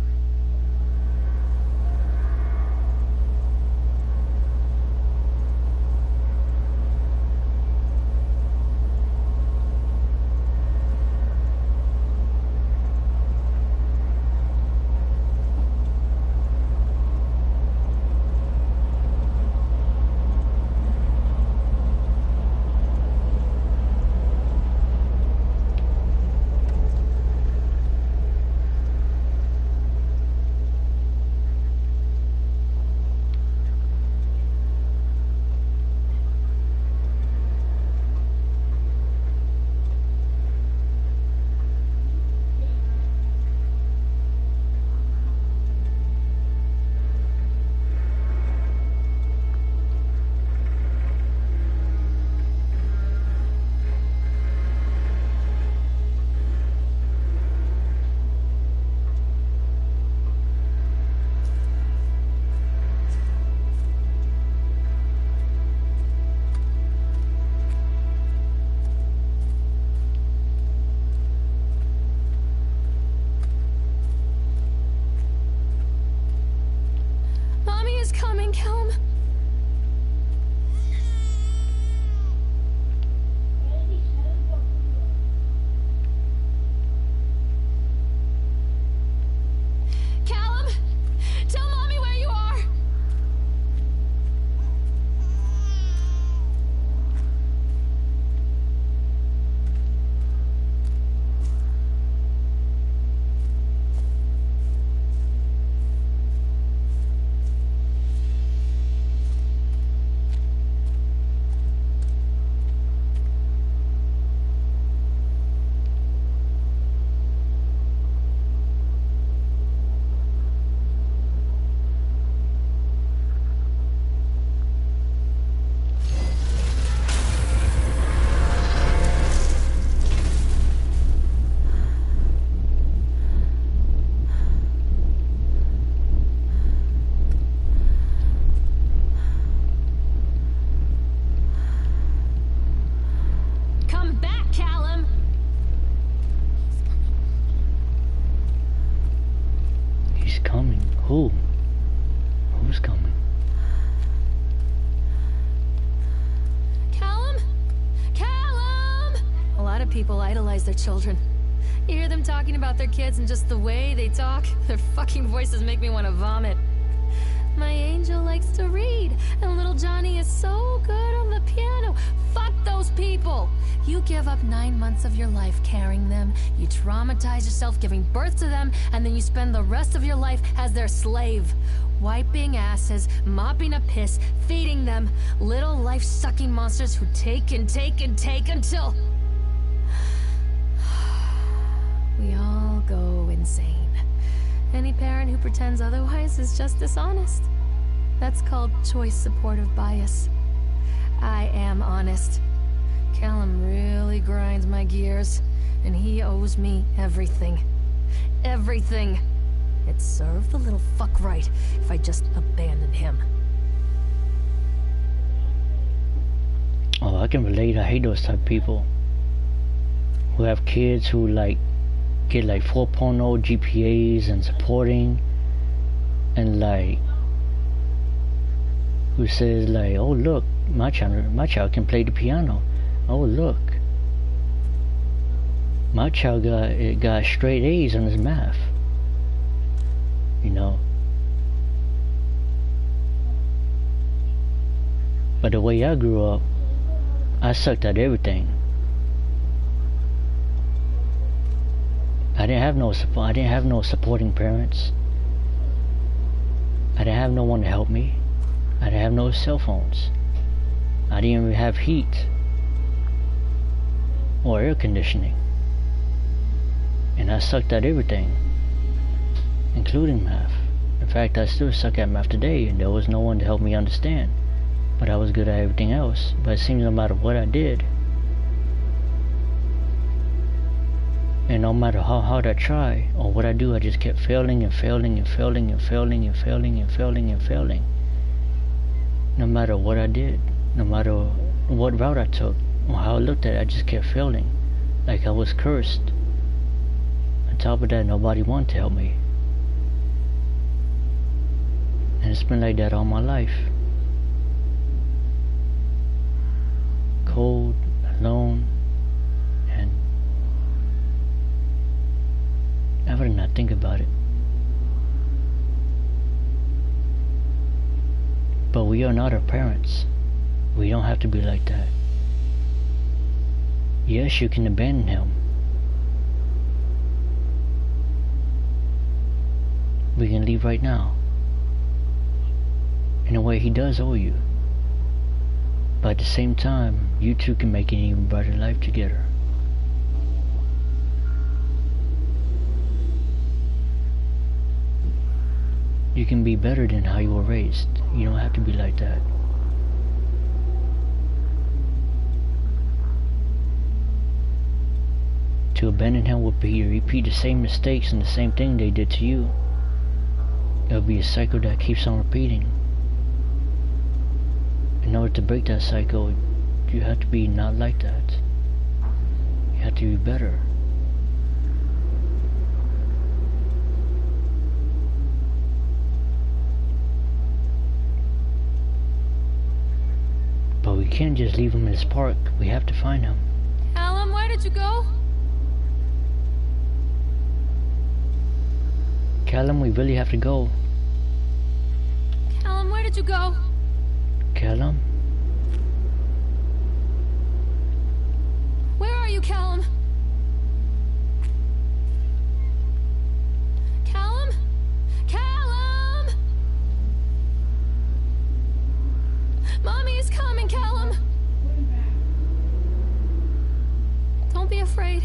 Coming, Callum. Callum, tell Mommy where you are. Coming? Who? Who's coming? Callum? Callum! A lot of people idolize their children. You hear them talking about their kids and just the way they talk, their fucking voices make me want to vomit. My angel likes to read, and little Johnny is so good on the piano. Fuck those people! You give up 9 months of your life carrying them, you traumatize yourself giving birth to them, and then you spend the rest of your life as their slave. Wiping asses, mopping a piss, feeding them. Little life-sucking monsters who take and take and take until... we all go insane. Any parent who pretends otherwise is just dishonest. That's called choice supportive bias. I am honest. Callum really grinds my gears, and he owes me everything. Everything. It'd serve the little fuck right if I just abandoned him. Oh, I can relate. I hate those type of people who have kids who get 4.0 GPAs and supporting, and who says like, oh look, my child can play the piano. Oh look, my child got straight A's on his math. You know. But the way I grew up, I sucked at everything. I didn't have no support. I didn't have no supporting parents. I didn't have no one to help me. I didn't have no cell phones. I didn't even have heat or air conditioning. And I sucked at everything, including math. In fact, I still suck at math today, and there was no one to help me understand. But I was good at everything else. But it seems no matter what I did, and no matter how hard I try or what I do, I just kept failing and failing and failing and failing and failing and failing and failing. No matter what I did, no matter what route I took or how I looked at it, I just kept failing. Like I was cursed. On top of that, nobody wanted to help me. And it's been like that all my life. Cold, alone, and I would not think about it. But we are not our parents. We don't have to be like that. Yes, you can abandon him. We can leave right now. In a way, he does owe you. But at the same time, you two can make an even better life together. You can be better than how you were raised. You don't have to be like that. To abandon him would be to repeat the same mistakes and the same thing they did to you. It would be a cycle that keeps on repeating. In order to break that cycle, you have to be not like that. You have to be better. But we can't just leave him in this park. We have to find him. Callum, where did you go? Callum, we really have to go. Callum, where did you go? Callum? Where are you, Callum? Callum? Callum! Mommy is coming, Callum! Don't be afraid.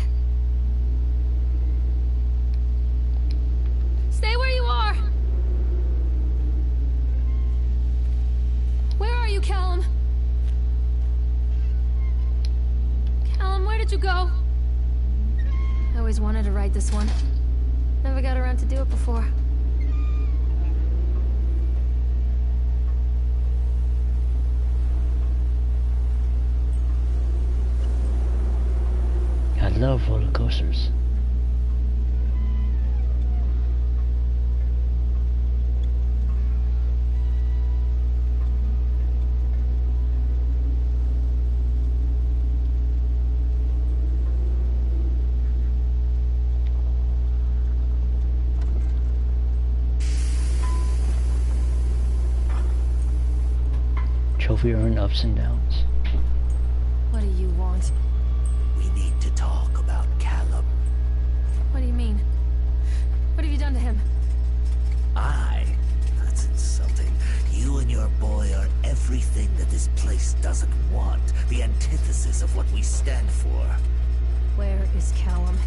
Stay where you are! Where are you, Callum? Callum, where did you go? I always wanted to write this one. Never got around to do it before. I love roller coasters. Trophy earned ups and downs. What do you want? We need to talk about Callum. What do you mean? What have you done to him? That's insulting. You and your boy are everything that this place doesn't want. The antithesis of what we stand for. Where is Callum?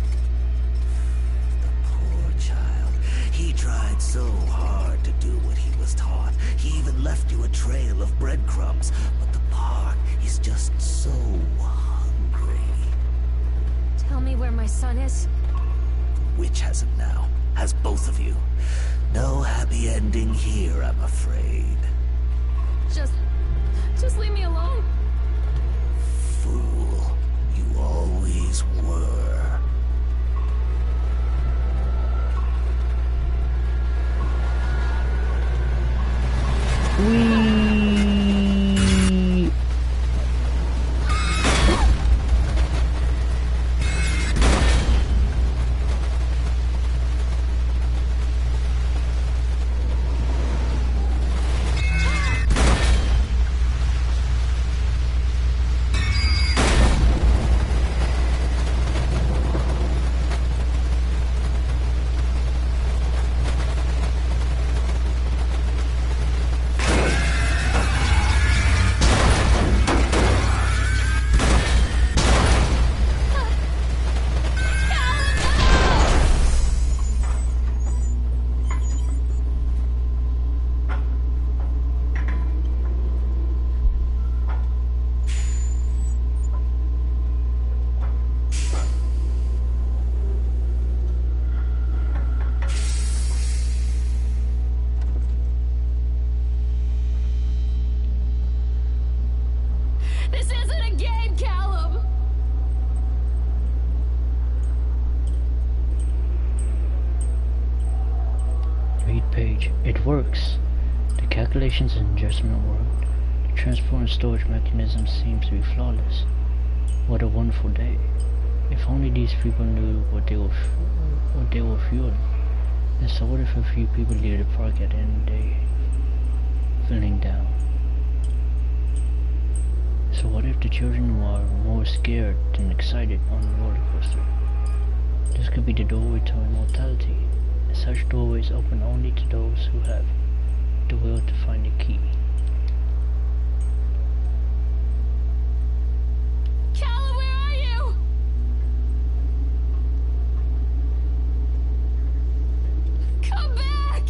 The poor child. He tried so hard to do what he was taught. He even left you a trail of breadcrumbs. But the park is just so hungry. Tell me where my son is. The witch has him now. Has both of you. No happy ending here, I'm afraid. Just leave me alone. Fool. You always were. Whee! This isn't a game, Callum! Read page. It works. The calculations and adjustment work. The transport and storage mechanism seems to be flawless. What a wonderful day. If only these people knew what they were fueling. And so what if a few people leave the park at the end of the day feeling down? So what if the children are more scared than excited on the roller coaster? This could be the doorway to immortality. And such doorways open only to those who have the will to find the key. Callum, where are you? Come back!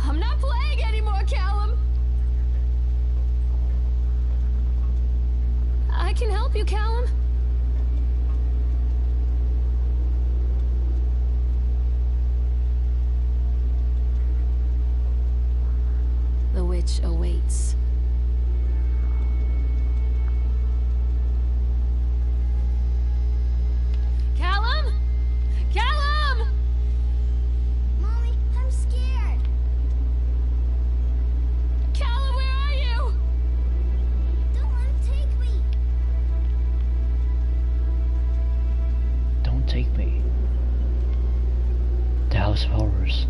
I'm not playing anymore, Callum! I can help you, Callum. The witch awaits. Callum? Callum! Mommy, I'm scared. Callum, where are you? Don't let him take me. Don't take me. The House of Horrors.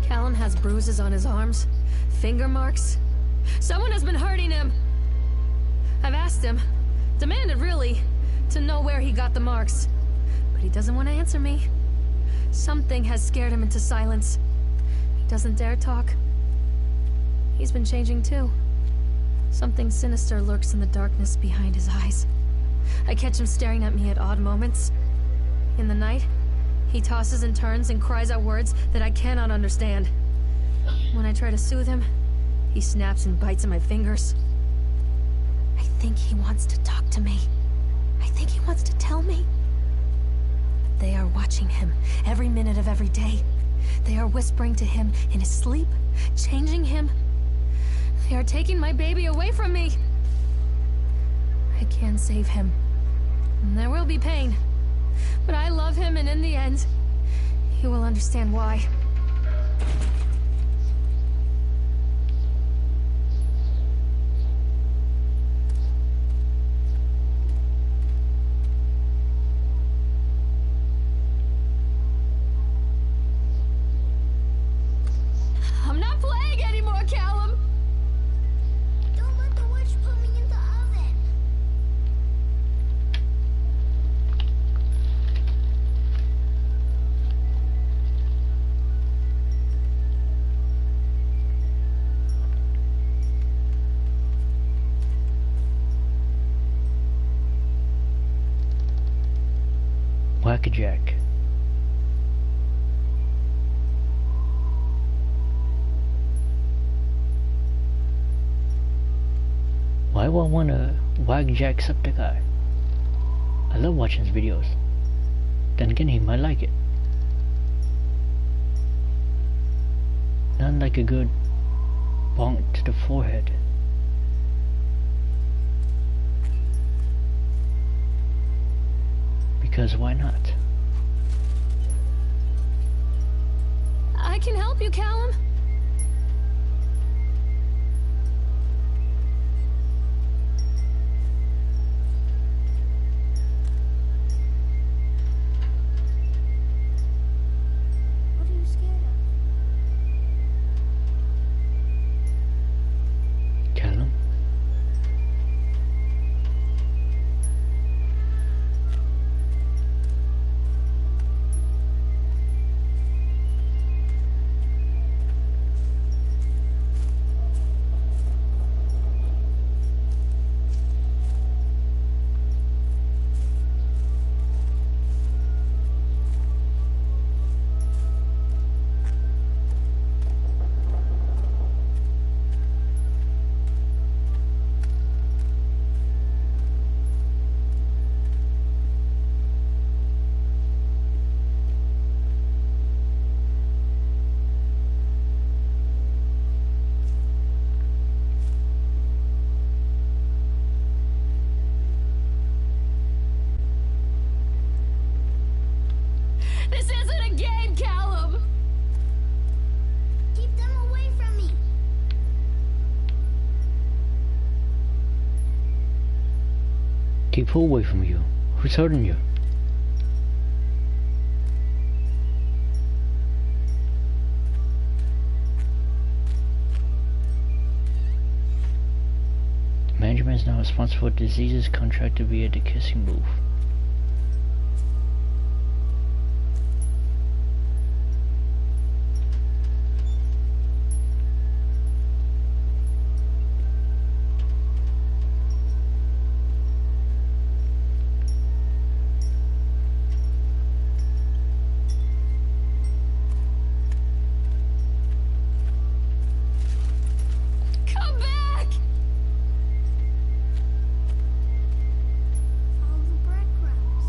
Callum has bruises on his arms, finger marks. Someone has been hurting him. I've asked him, demanded really, to know where he got the marks. But he doesn't want to answer me. Something has scared him into silence. He doesn't dare talk. He's been changing too. Something sinister lurks in the darkness behind his eyes. I catch him staring at me at odd moments. In the night, he tosses and turns and cries out words that I cannot understand. When I try to soothe him, he snaps and bites at my fingers. I think he wants to talk to me. I think he wants to tell me. But they are watching him every minute of every day. They are whispering to him in his sleep, changing him. They are taking my baby away from me. I can save him. And there will be pain. But I love him, and in the end, he will understand why. I'm not playing anymore, Callum! Don't let the witch put me in the oven. Whack-a-jack. Why would I want to whack-jack Septiceye? I love watching his videos. Then again, he might like it. Not like a good bonk to the forehead. Because why not? I can help you, Callum. What are you scared of? Callum? game, Callum! Keep them away from me. Keep who away from you? Who's hurting you? The management is now responsible for diseases contracted via the kissing booth. Come back! Follow the breadcrumbs.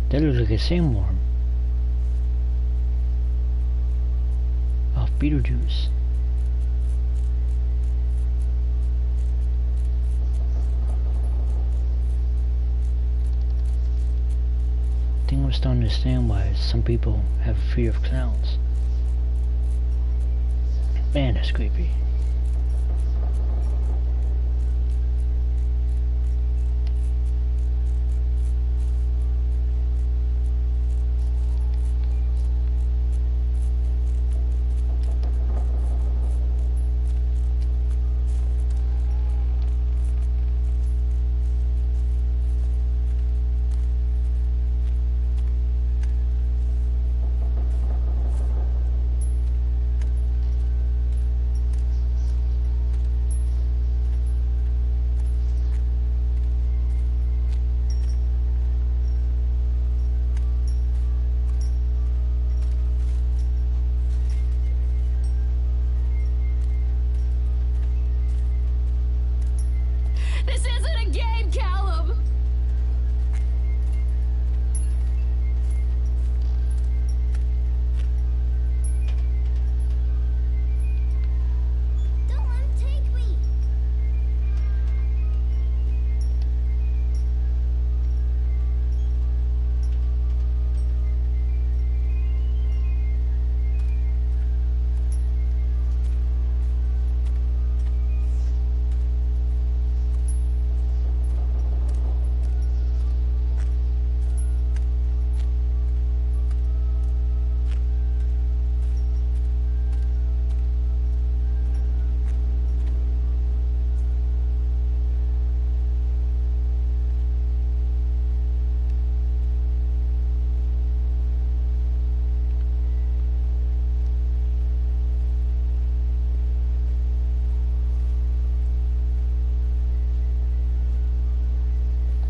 That looks like a sandworm. Of Beetlejuice. I think I'm starting to understand why some people have fear of clowns. Man, that's creepy. This isn't a game, Callum! Don't let him take me.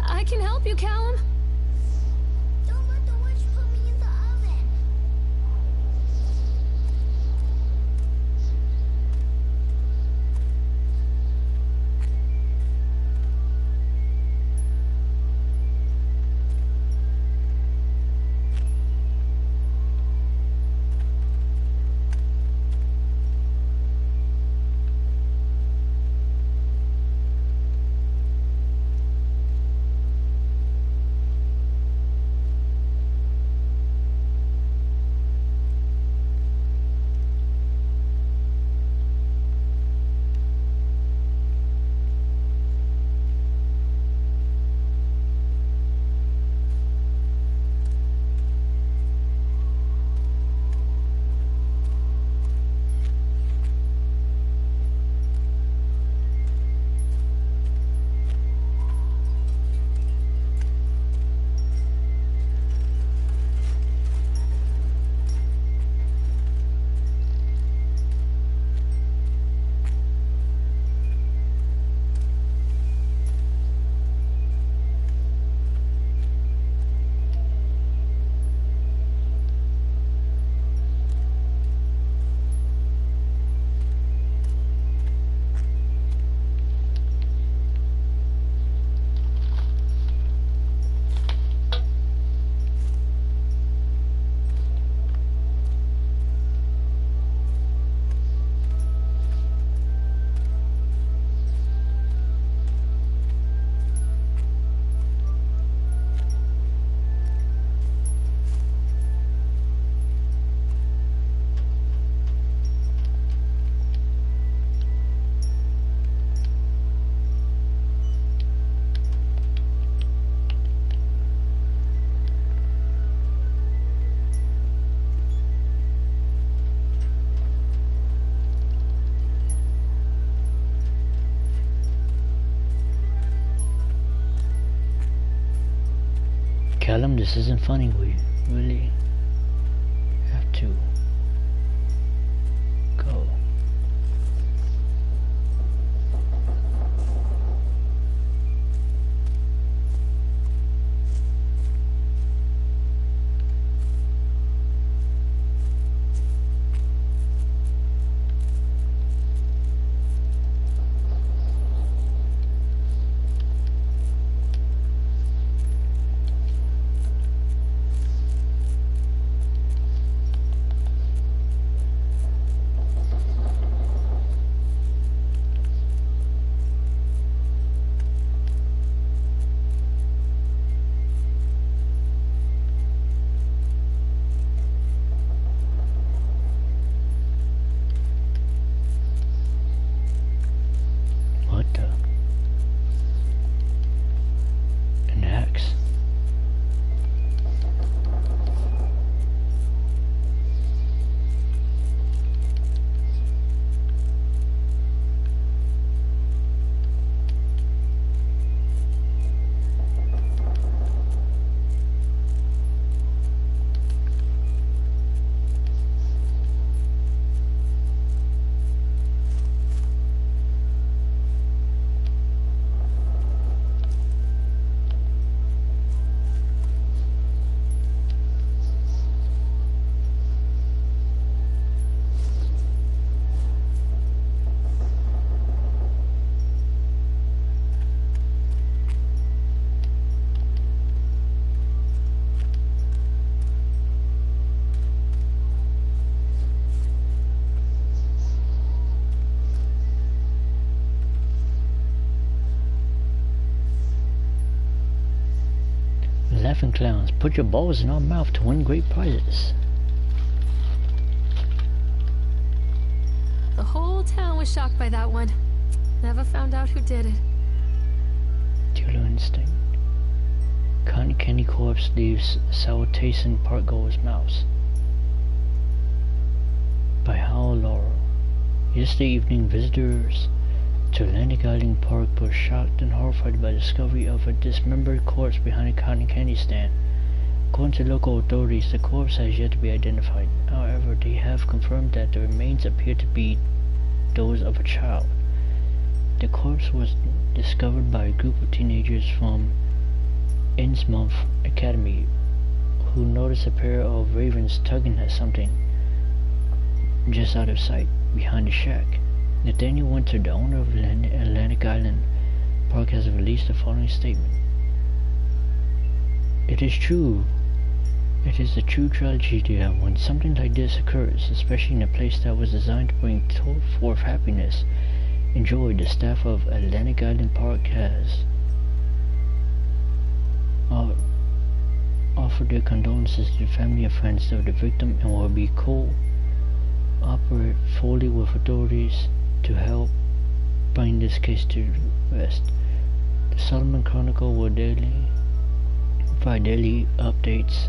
I can help you, Callum. Don't let the witch put me in the oven. Callum, this isn't funny. We really have to go. What the? An axe. Laughing clowns, put your balls in our mouth to win great prizes. The whole town was shocked by that one. Never found out who did it. Killer instinct. Cotton candy corpse leaves sour taste in park goer's mouths. By Hal Laurel. Yesterday evening, visitors to Atlantic Island Park were shocked and horrified by the discovery of a dismembered corpse behind a cotton candy stand. According to local authorities, the corpse has yet to be identified. However, they have confirmed that the remains appear to be those of a child. The corpse was discovered by a group of teenagers from Innsmouth Academy who noticed a pair of ravens tugging at something just out of sight behind the shack. Nathaniel Winter, the owner of Atlantic Island Park, has released the following statement. It is true. It is a true tragedy that when something like this occurs, especially in a place that was designed to bring forth happiness and joy, the staff of Atlantic Island Park has offered their condolences to the family and friends of the victim and will be cooperate fully with authorities to help bring this case to rest. The Solomon Chronicle will provide daily updates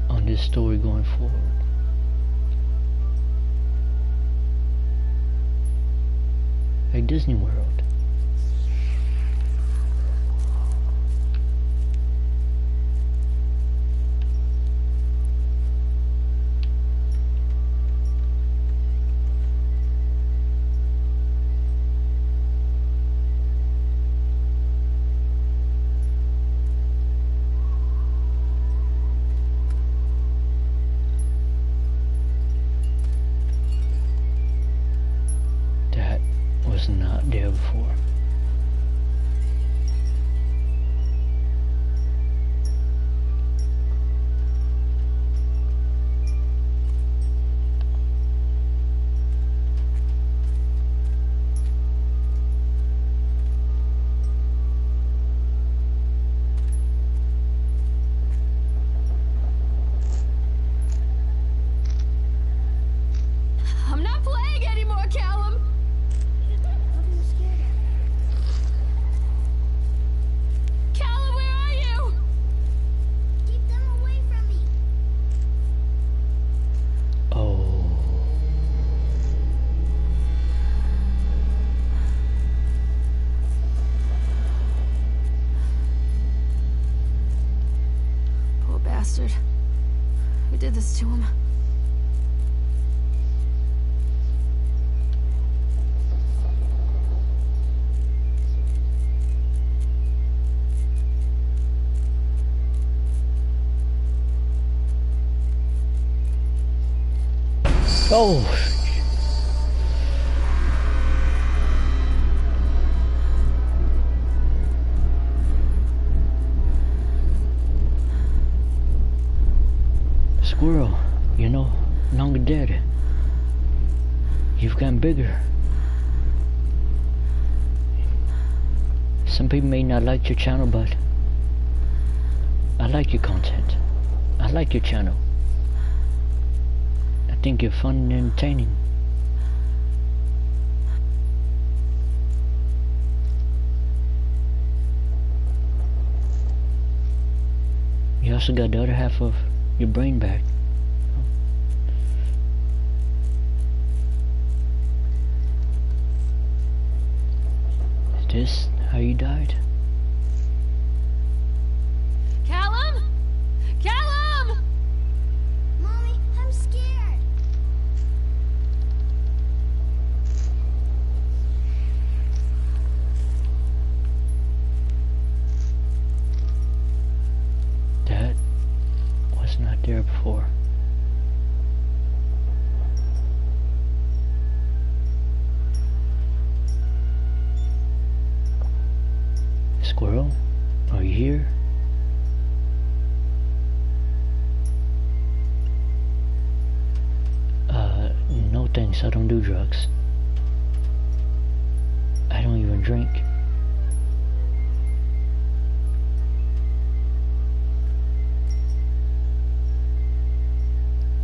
on this story going forward. Like Disney World. Not there before. I'm not playing anymore, Callum! bastard. Who did this to him? Oh! Squirrel, you're no longer dead. You've gotten bigger. Some people may not like your channel, but I like your content. I like your channel. I think you're fun and entertaining. You also got the other half of your brain back. Is this how you died? Callum? Callum! Mommy, I'm scared. That was not there before. Squirrel, are you here? No thanks, I don't do drugs. I don't even drink.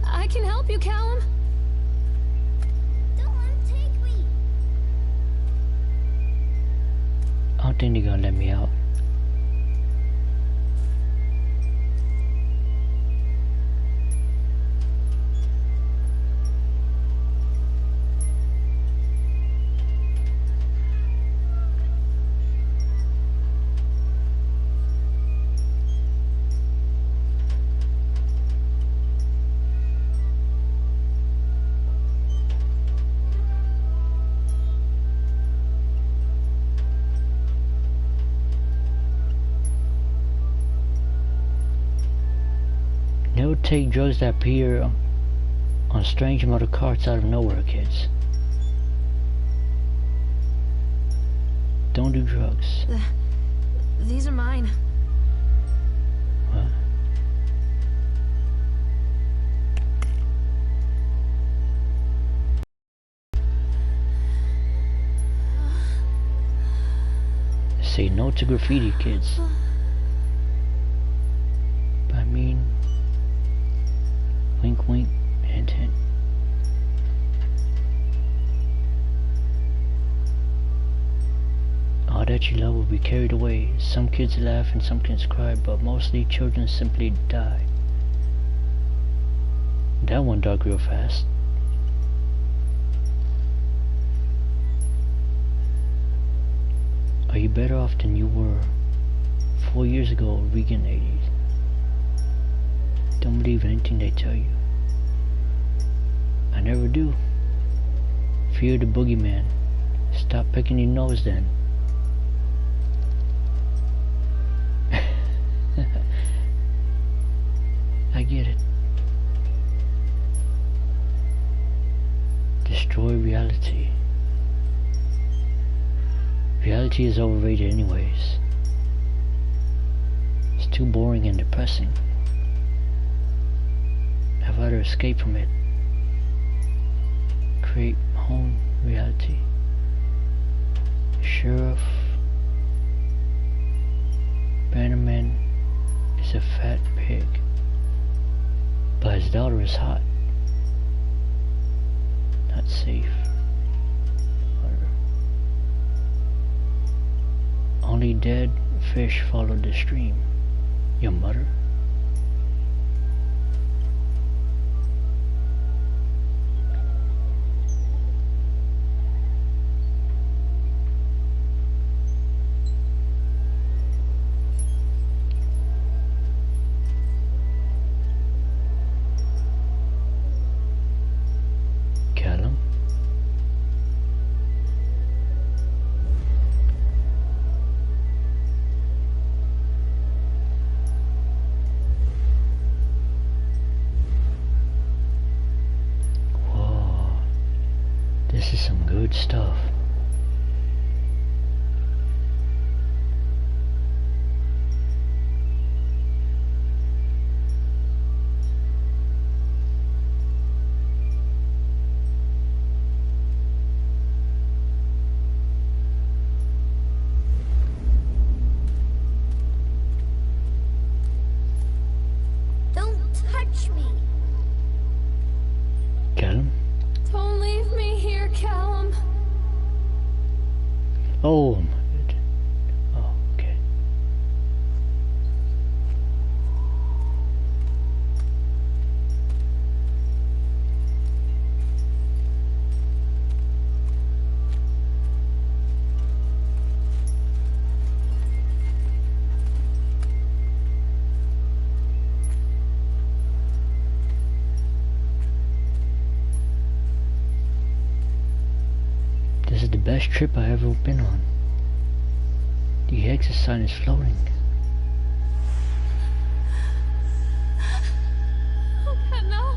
I can help you, Callum. Don't let him take me. I don't think they're gonna let me out. Never take drugs that appear on strange motor carts out of nowhere, kids. Don't do drugs. These are mine. What? Say no to graffiti, kids. I mean, wink wink, hint hint. All that you love will be carried away. Some kids laugh and some kids cry, but mostly children simply die. That one died real fast. Are you better off than you were 4 years ago, Regan 80s? Don't believe anything they tell you. I never do. Fear the boogeyman. Stop picking your nose then. I get it. Destroy reality. Reality is overrated anyways. It's too boring and depressing. I'd rather escape from it. Create my own reality. Sheriff Bannerman is a fat pig, but his daughter is hot. Not safe. Only dead fish follow the stream. Your mother? Good stuff. Don't touch me. Callum? Don't leave me here, Callum. Oh, my god. Oh, okay. This is the best trip I've ever been on. The exit sign is floating. No.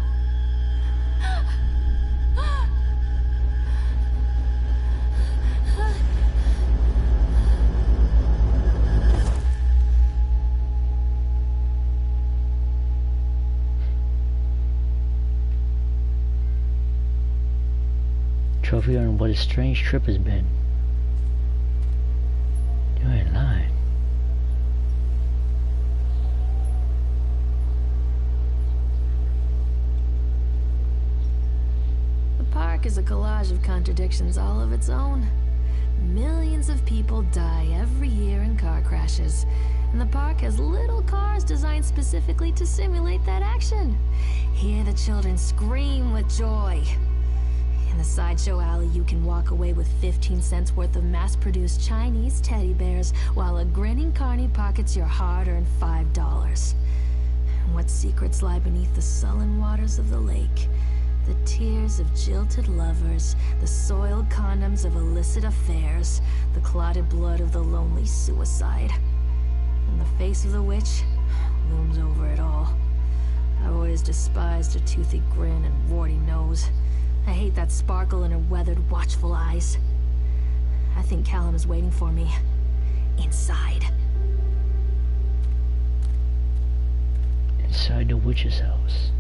Trophy on what a strange trip has been. You ain't lying. The park is a collage of contradictions all of its own. Millions of people die every year in car crashes, and the park has little cars designed specifically to simulate that action. Hear the children scream with joy. In the sideshow alley, you can walk away with 15 cents worth of mass-produced Chinese teddy bears, while a grinning carny pockets your hard-earned $5. And what secrets lie beneath the sullen waters of the lake? The tears of jilted lovers, the soiled condoms of illicit affairs, the clotted blood of the lonely suicide. And the face of the witch looms over it all. I've always despised her toothy grin and warty nose. I hate that sparkle in her weathered, watchful eyes. I think Callum is waiting for me. Inside. Inside the witch's house.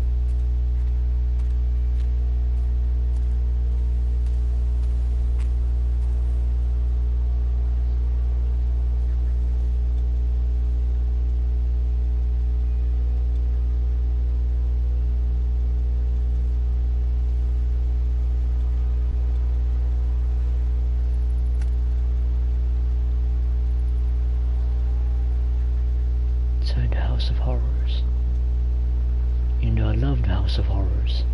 Inside the House of Horrors. You know I love the House of Horrors.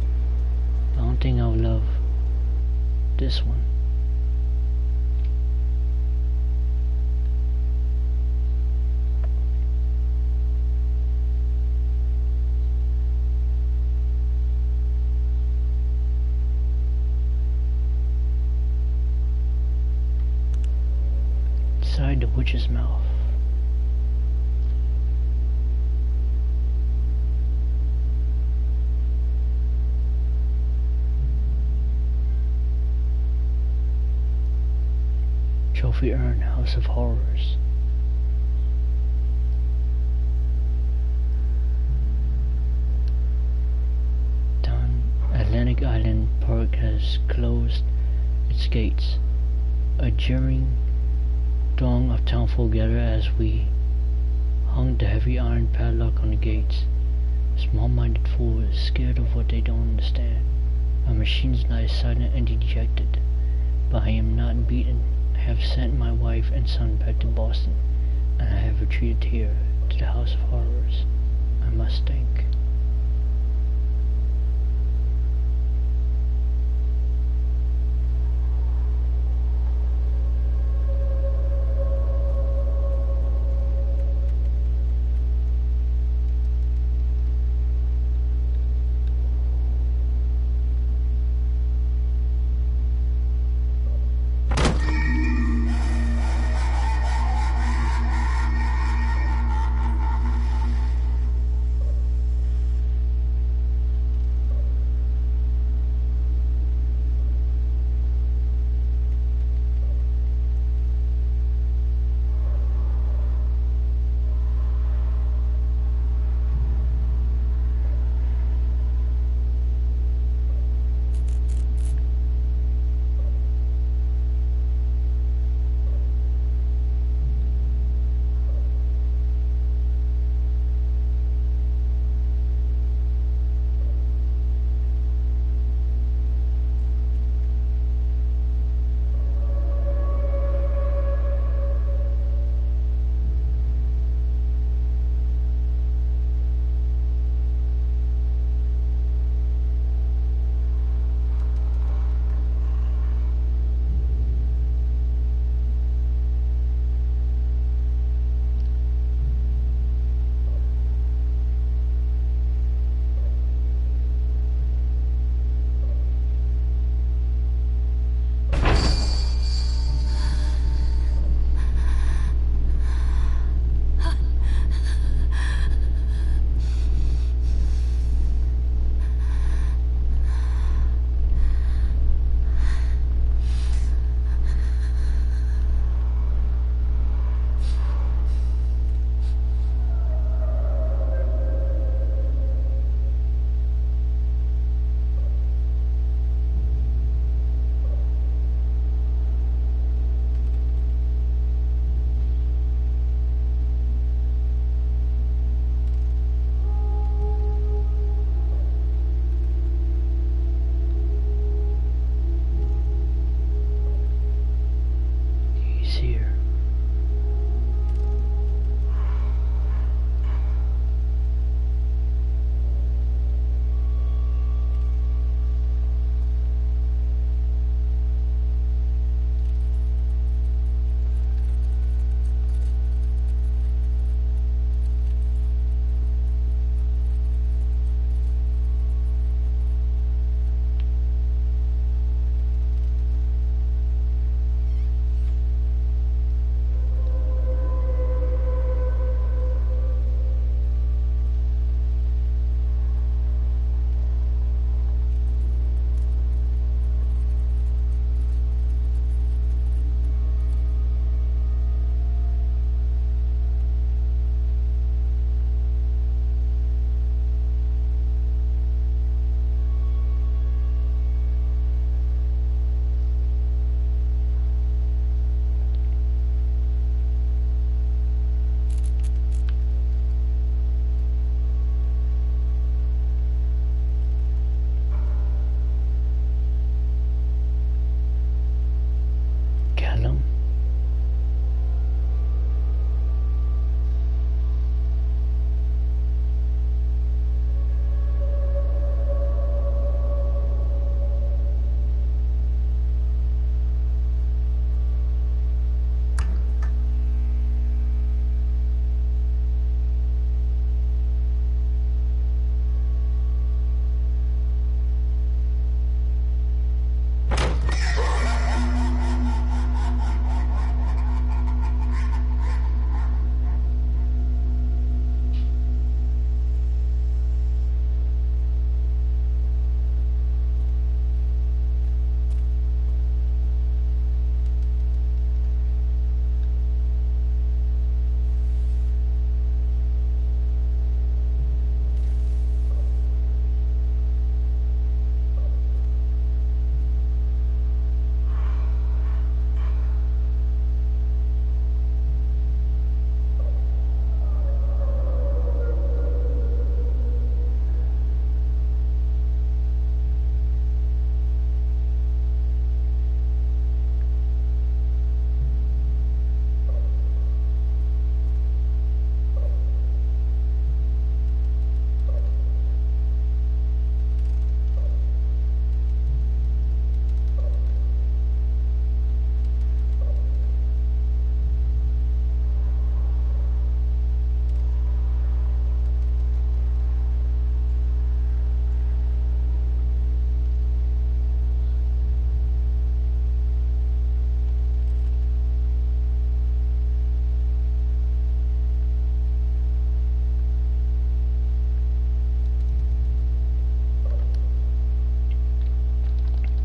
I don't think I'll love this one. Inside the witch's mouth. Trophy Urn, House of Horrors. Down Atlantic Island Park has closed its gates. A jeering throng of townfolk gather as we hung the heavy iron padlock on the gates. A small-minded fool is scared of what they don't understand. My machines lie silent and dejected, but I am not beaten. I have sent my wife and son back to Boston, and I have retreated here to the House of Horrors. I must think.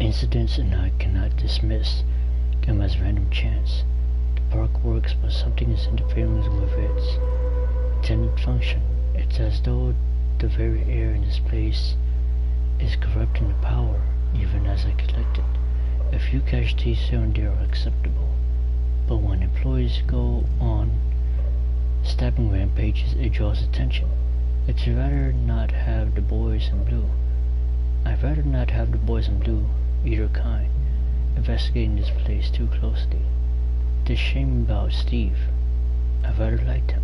Incidents and I cannot dismiss come as random chance. The park works, but something is interfering with its intended function. It's as though the very air in this place is corrupting the power, even as I collect it. A few casualties here and there are acceptable, but when employees go on stabbing rampages, it draws attention. I'd rather not have the boys in blue. I'd rather not have the boys in blue, either kind, investigating this place too closely. It's a shame about Steve. I rather liked him.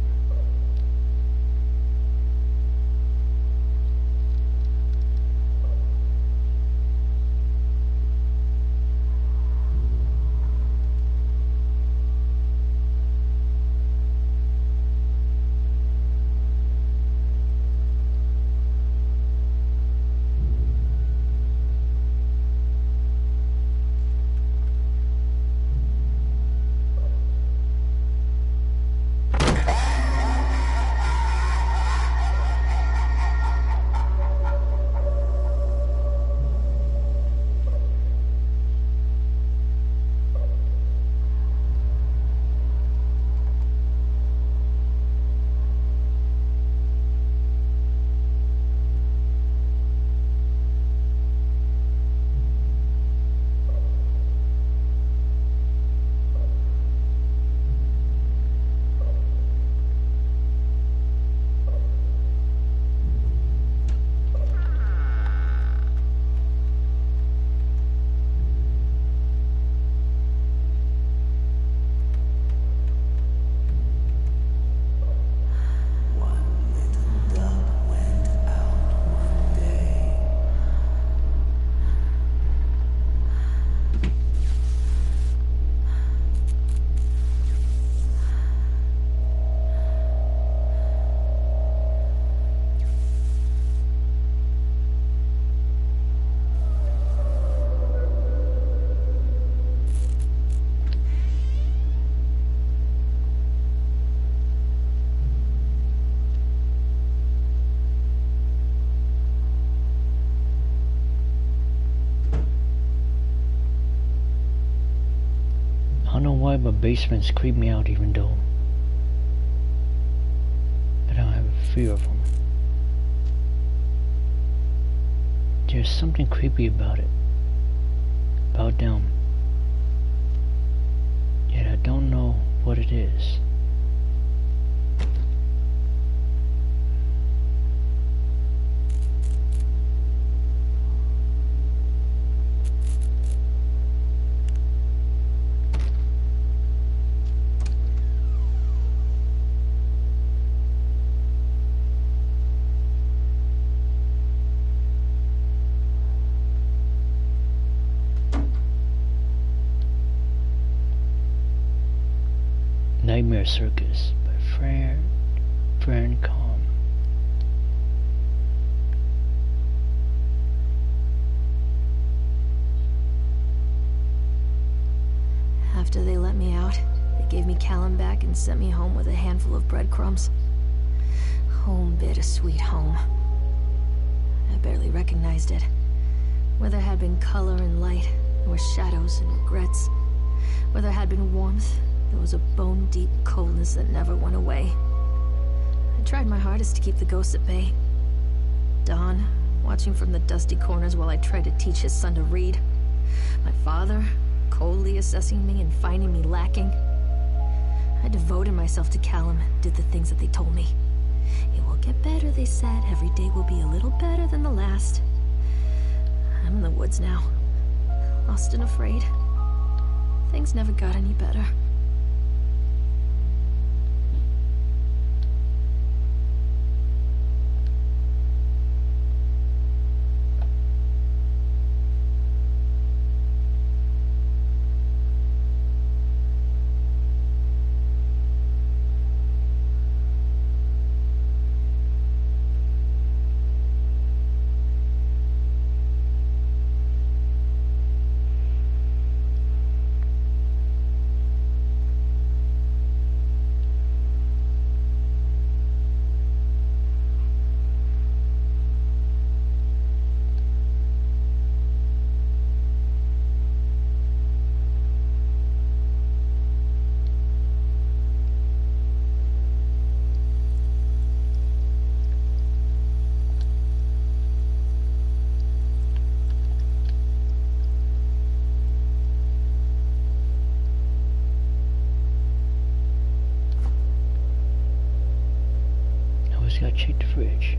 I don't know why, but basements creep me out even though I don't have a fear of them. There's something creepy about it, about them, yet I don't know what it is. Nightmare Circus by Fran Calm. After they let me out, they gave me Callum back and sent me home with a handful of breadcrumbs. Home, bittersweet home. I barely recognized it. Where there had been color and light, there were shadows and regrets. Where there had been warmth, there was a bone-deep coldness that never went away. I tried my hardest to keep the ghosts at bay. Don, watching from the dusty corners while I tried to teach his son to read. My father, coldly assessing me and finding me lacking. I devoted myself to Callum and did the things that they told me. It will get better, they said. Every day will be a little better than the last. I'm in the woods now, lost and afraid. Things never got any better. check the fridge.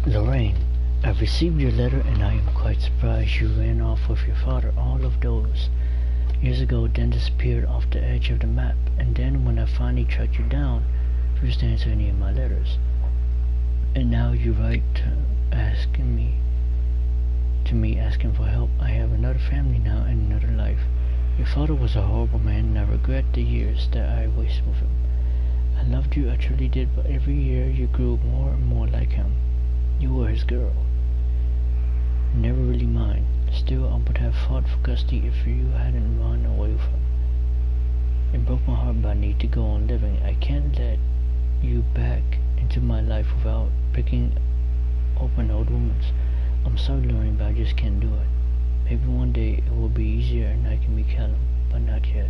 Lorraine, I've received your letter and I am quite surprised you ran off with your father all of those years ago, then disappeared off the edge of the map, and then when I finally tracked you down, you refused to answer any of my letters. And now you write asking for help. I have another family now and another life. Your father was a horrible man and I regret the years that I wasted with him. I loved you, I truly did, but every year you grew more and more like him. You were his girl. Never really mine. Still, I would have fought for custody if you hadn't run away with him. It broke my heart, but I need to go on living. I can't let you back into my life without picking open old wounds. I'm sorry, Lorraine, but I just can't do it. Maybe one day it will be easier and I can be Callum, but not yet.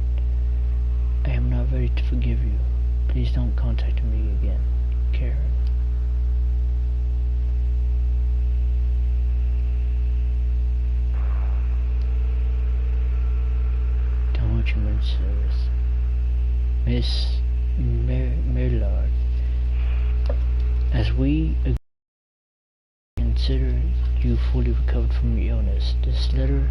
I am not ready to forgive you. Please don't contact me again. Karen. Service. Miss Millard, as we consider you fully recovered from your illness, this letter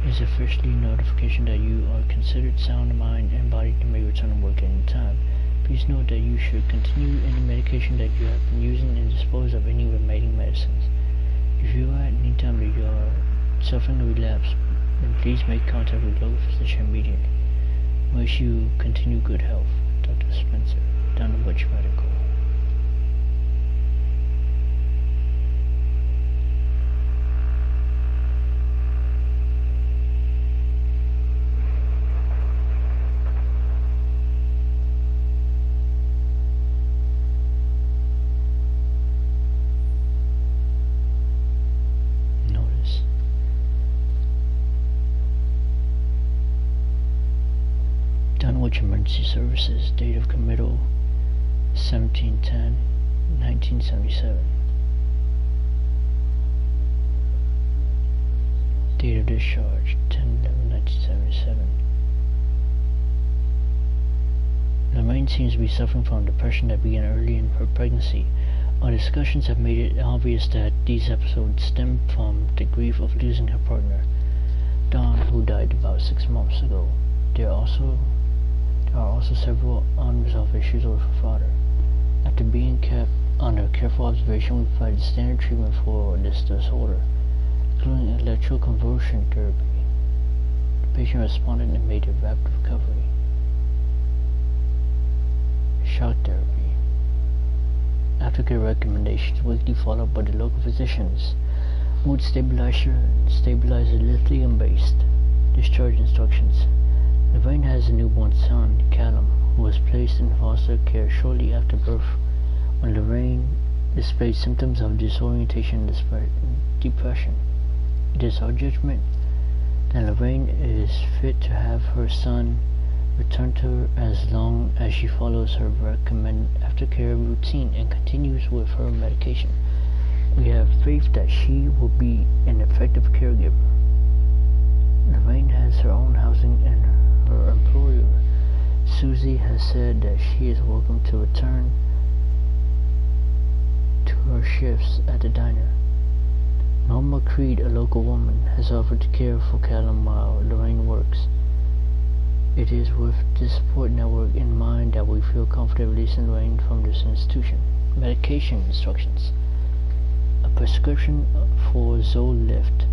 is officially notification that you are considered sound of mind and body and may return to work any time. Please note that you should continue any medication that you have been using and dispose of any remaining medicines. If you are at any time that you are suffering a relapse, then please make contact with your local physician immediately. Wish you continue good health. Dr. Spencer, Dunwich Medical. Dunwich Emergency Services, date of committal 17/10/1977. Date of discharge 10/11/1977. Lorraine seems to be suffering from depression that began early in her pregnancy. Our discussions have made it obvious that these episodes stem from the grief of losing her partner, Dawn, who died about 6 months ago. There are also several unresolved issues with her father. After being kept under careful observation, we provided standard treatment for this disorder, including electroconvulsion therapy. The patient responded and made a rapid recovery. Shock therapy. Aftercare recommendations weekly followed by the local physicians. Mood stabilizer lithium-based. Discharge instructions. Lorraine has a newborn son, Callum, who was placed in foster care shortly after birth. When Lorraine displayed symptoms of disorientation and depression, it is our judgment that Lorraine is fit to have her son return to her as long as she follows her recommended aftercare routine and continues with her medication. We have faith that she will be an effective caregiver. Lorraine has her own housing and her employer, Susie, has said that she is welcome to return to her shifts at the diner. Norma Creed, a local woman, has offered to care for Callum while Lorraine works. It is with this support network in mind that we feel comfortable releasing Lorraine from this institution. Medication instructions. A prescription for Zolift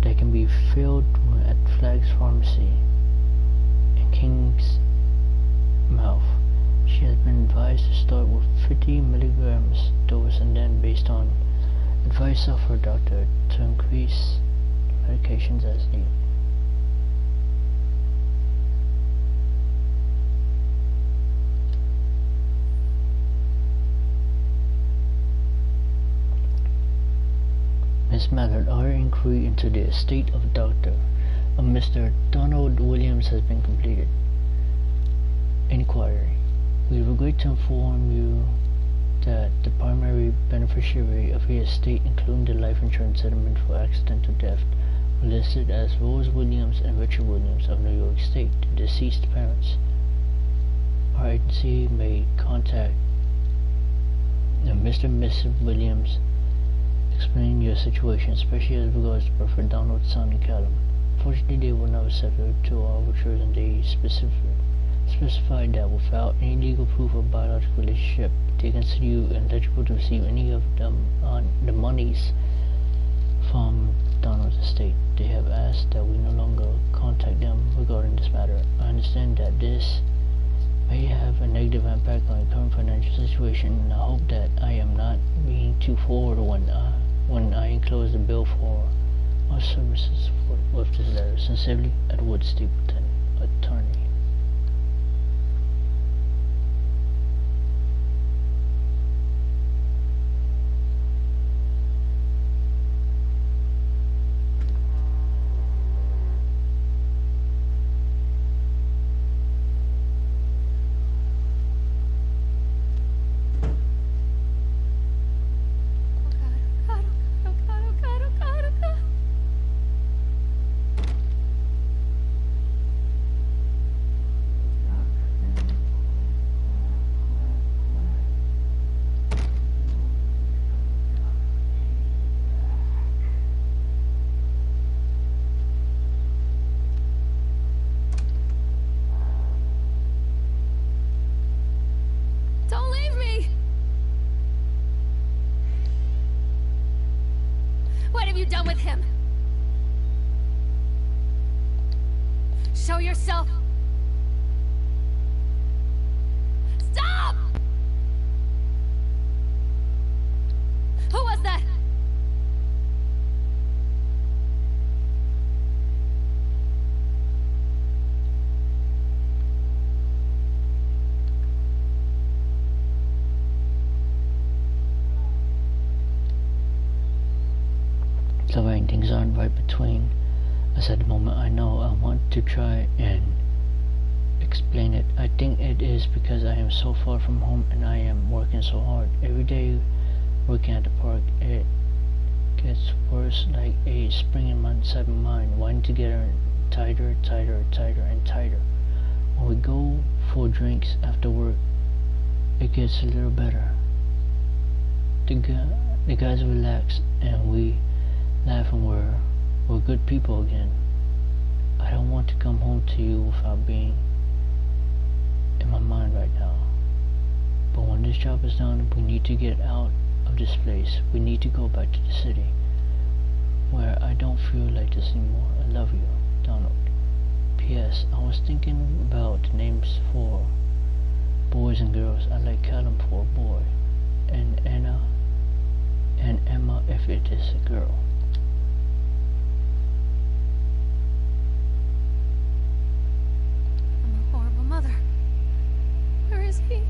that can be filled at Flag's Pharmacy in King's Mouth. She has been advised to start with 50 milligrams dose and then, based on advice of her doctor, to increase medications as needed. Miss Mallard, our inquiry into the estate of Mr. Donald Williams has been completed. Inquiry. We regret to inform you that the primary beneficiary of the estate, including the life insurance settlement for accidental death, were listed as Rose Williams and Richard Williams of New York State, the deceased parents. Our agency made contact with Mr. and Mrs. Williams, explaining your situation, especially as regards the birth of Donald's son and Callum. Fortunately, they were not receptive to our overtures, and they specified that without any legal proof of biological relationship, they consider you ineligible to receive any of the monies from Donald's estate. They have asked that we no longer contact them regarding this matter. I understand that this may have a negative impact on your current financial situation, and I hope that I am not being too forward when I enclose the bill for our services with this letter. Sincerely, Edward Stapleton, attorney. Done with him. Show yourself. Stop! Who was that? Lorraine, things aren't right between us at the moment. I know. I want to try and explain it. I think it is because I am so far from home and I am working so hard. Every day working at the park, it gets worse, like a spring inside my mind, wanting to get tighter, and tighter. When we go for drinks after work, it gets a little better. The guys relax and we laugh, and we're good people again. I don't want to come home to you without being in my mind right now. But when this job is done, we need to get out of this place. We need to go back to the city, where I don't feel like this anymore. I love you, Donald. P.S. I was thinking about the names for boys and girls. I like Callum for a boy, and Anna and Emma if it is a girl. Mother, where is he?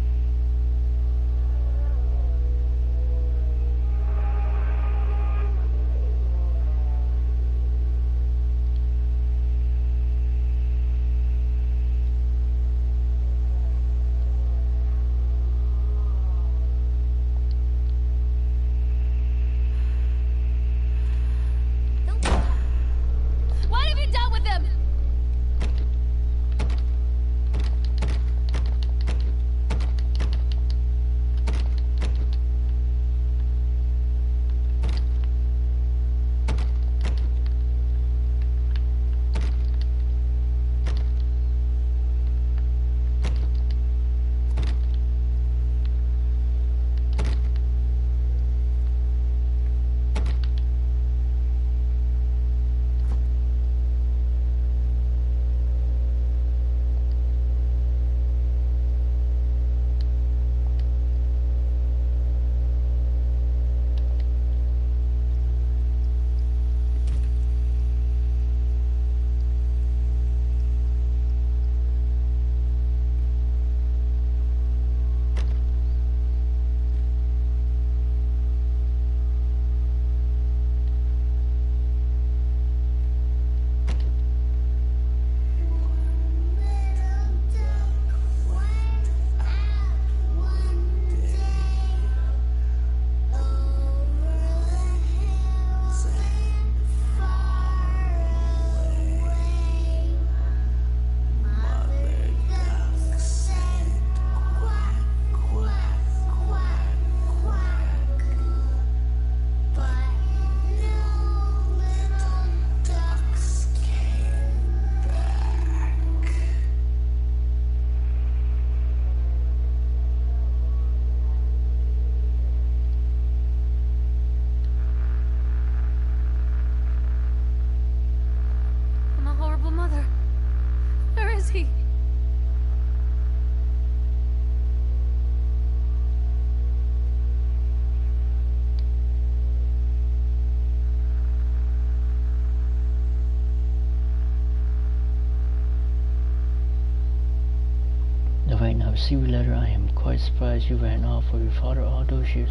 see your letter. I am quite surprised you ran off with your father all those years.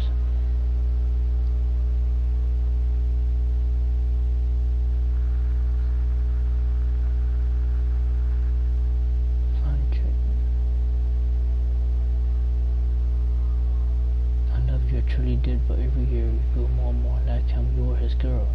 I love you, I truly did, but every year you feel more and more like him. You were his girl.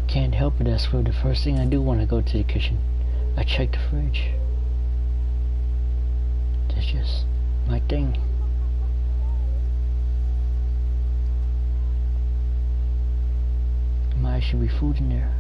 Can't help it, that's where the first thing I do when I go to the kitchen. I check the fridge. That's just my thing. There might actually be food in there.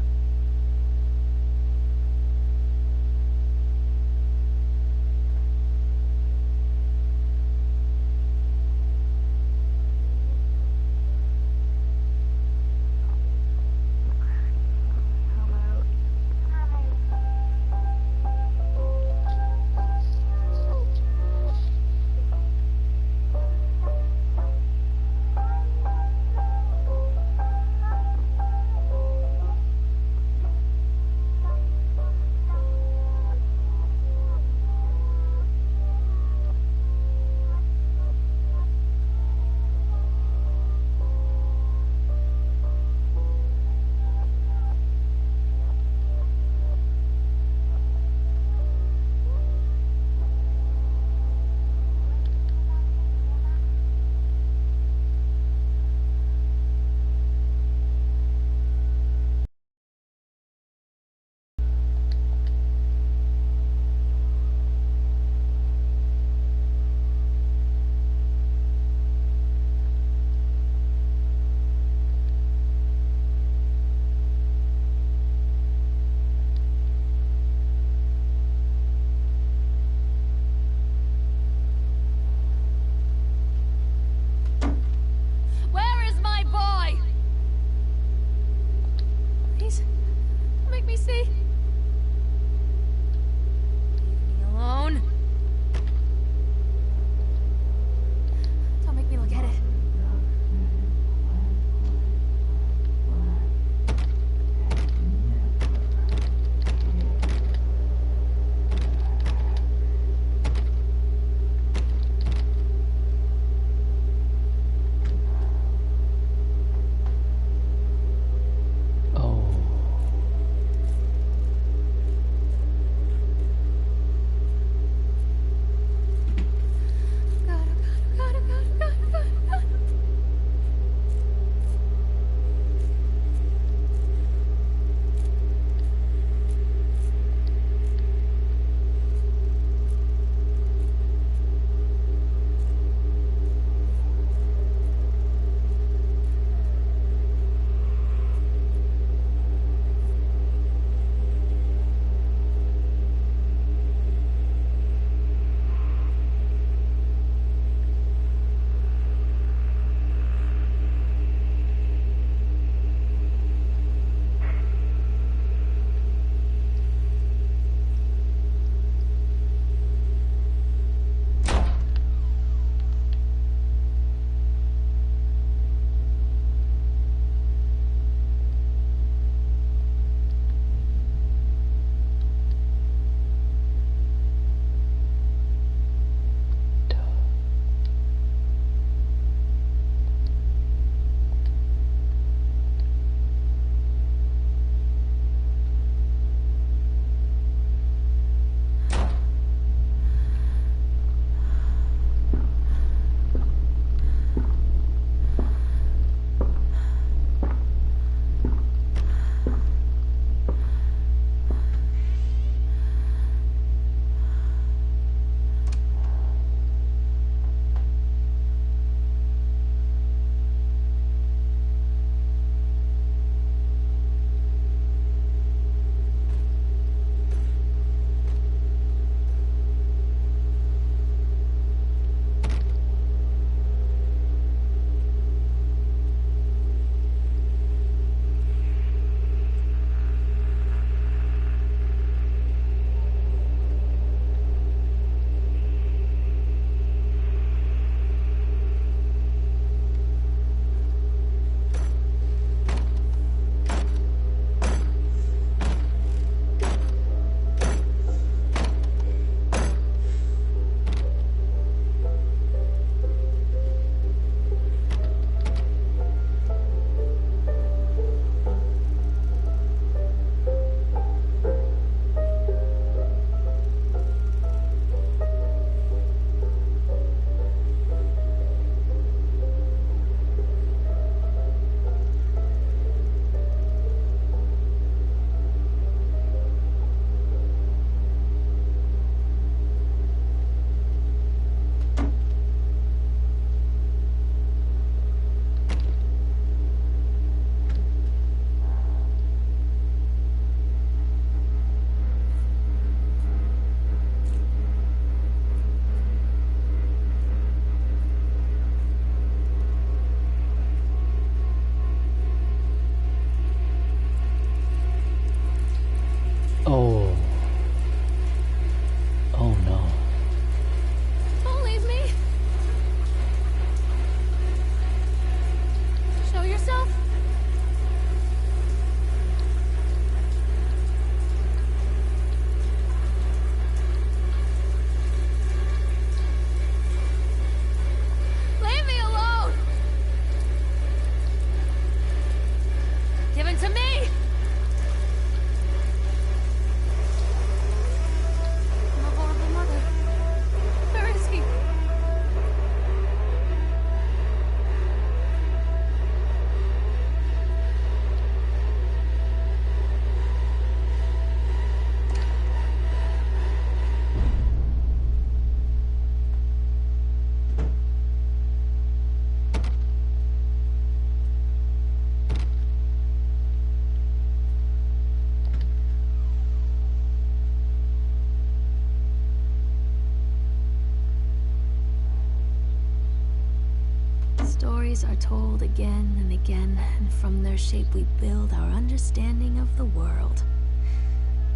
stories are told again and again, and from their shape we build our understanding of the world.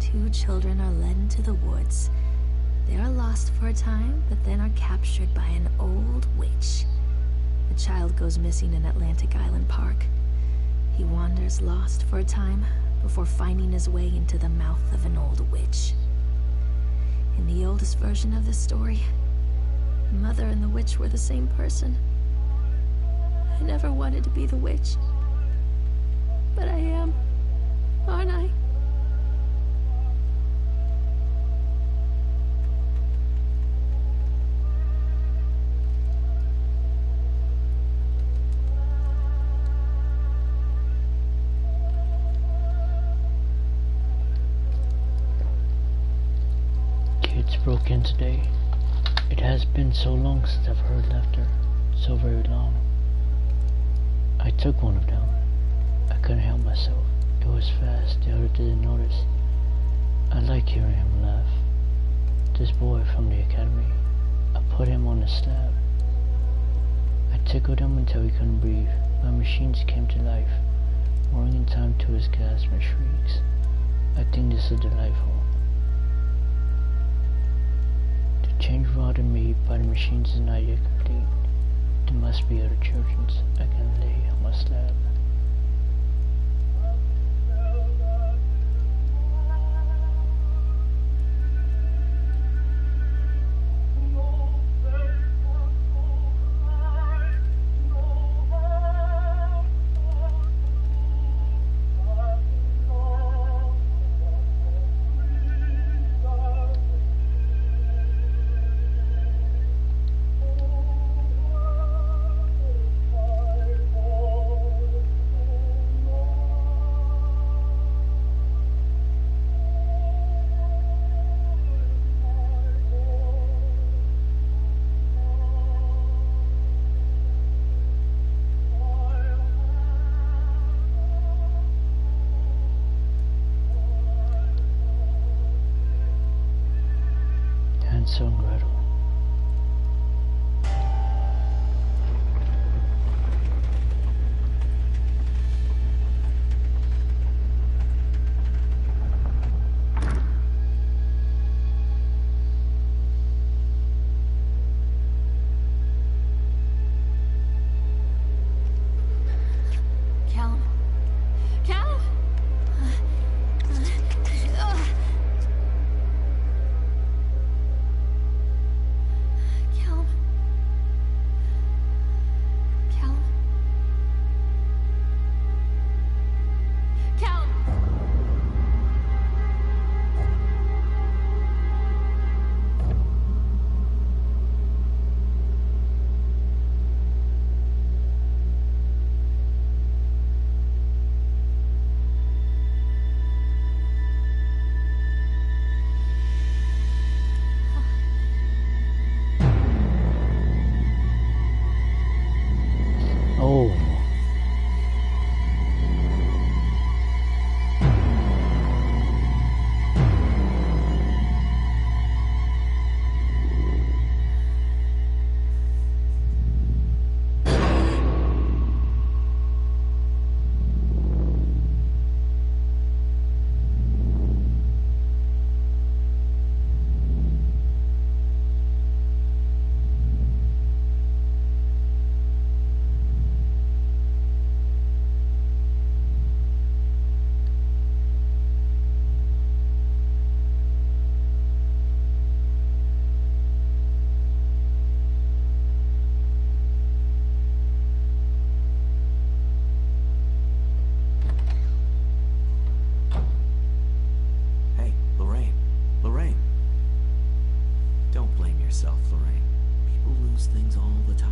Two children are led into the woods. They are lost for a time, but then are captured by an old witch. The child goes missing in Atlantic Island Park. He wanders lost for a time before finding his way into the mouth of an old witch. In the oldest version of the story, the mother and the witch were the same person. I never wanted to be the witch. But I am, aren't I? Kids broke in today. It has been so long since I've heard laughter. So very long. I took one of them. I couldn't help myself. It was fast, the other didn't notice. I like hearing him laugh. This boy from the academy. I put him on the slab. I tickled him until he couldn't breathe. My machines came to life, roaring in time to his gasps and shrieks. I think this is delightful. The change wrought in me by the machines is not yet complete. There must be other children's I can lay on my slab. Hansel and Gretel. Callum? Callum? Callum? Callum? Callum? Oh. Hey, Lorraine. Lorraine. Don't blame yourself, Lorraine. People lose things all the time.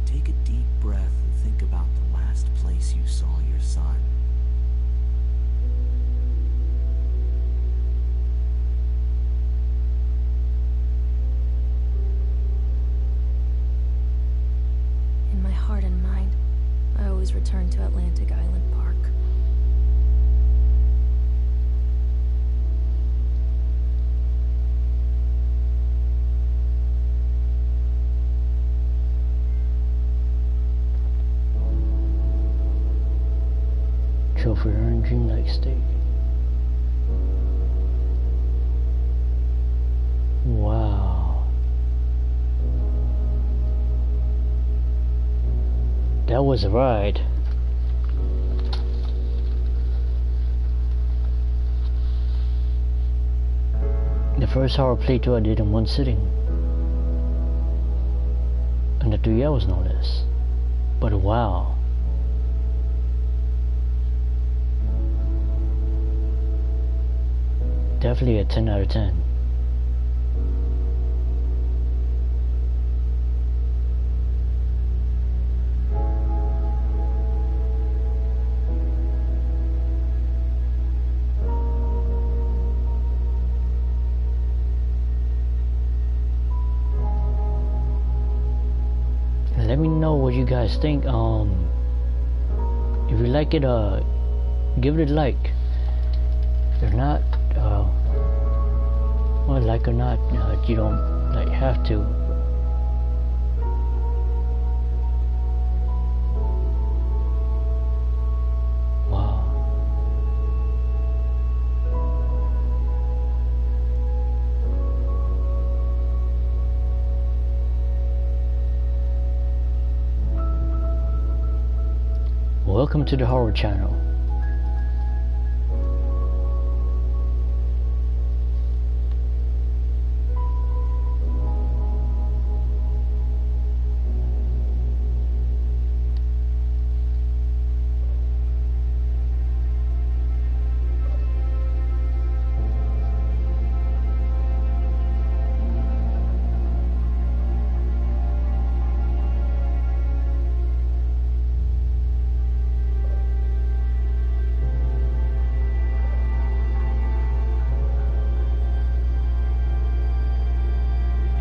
Take a deep breath and think about the last place you saw your son. In my heart and mind, I always return to Atlantic Island Park. for your own dreamlike state. Wow. That was a ride. The first horror playthrough I did in one sitting. Under 3 hours no less. But wow. Definitely a 10 out of 10. Let me know what you guys think. If you like it, give it a like. If not, well, like or not, you don't like have to. Wow. Welcome to the Horror Channel.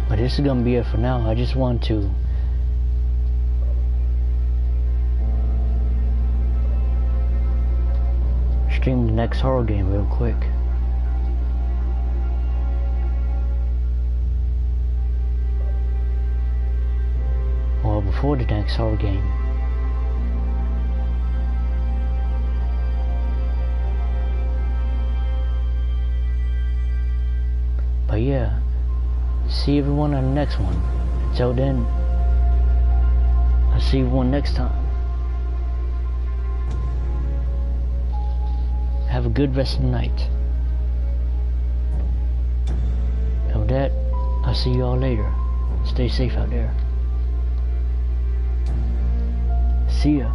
But this is gonna be it for now. I just want to stream the next horror game real quick. Or before the next horror game. But yeah. See everyone on the next one. Until then, I'll see everyone next time. Have a good rest of the night. And with that, I'll see you all later. Stay safe out there. See ya.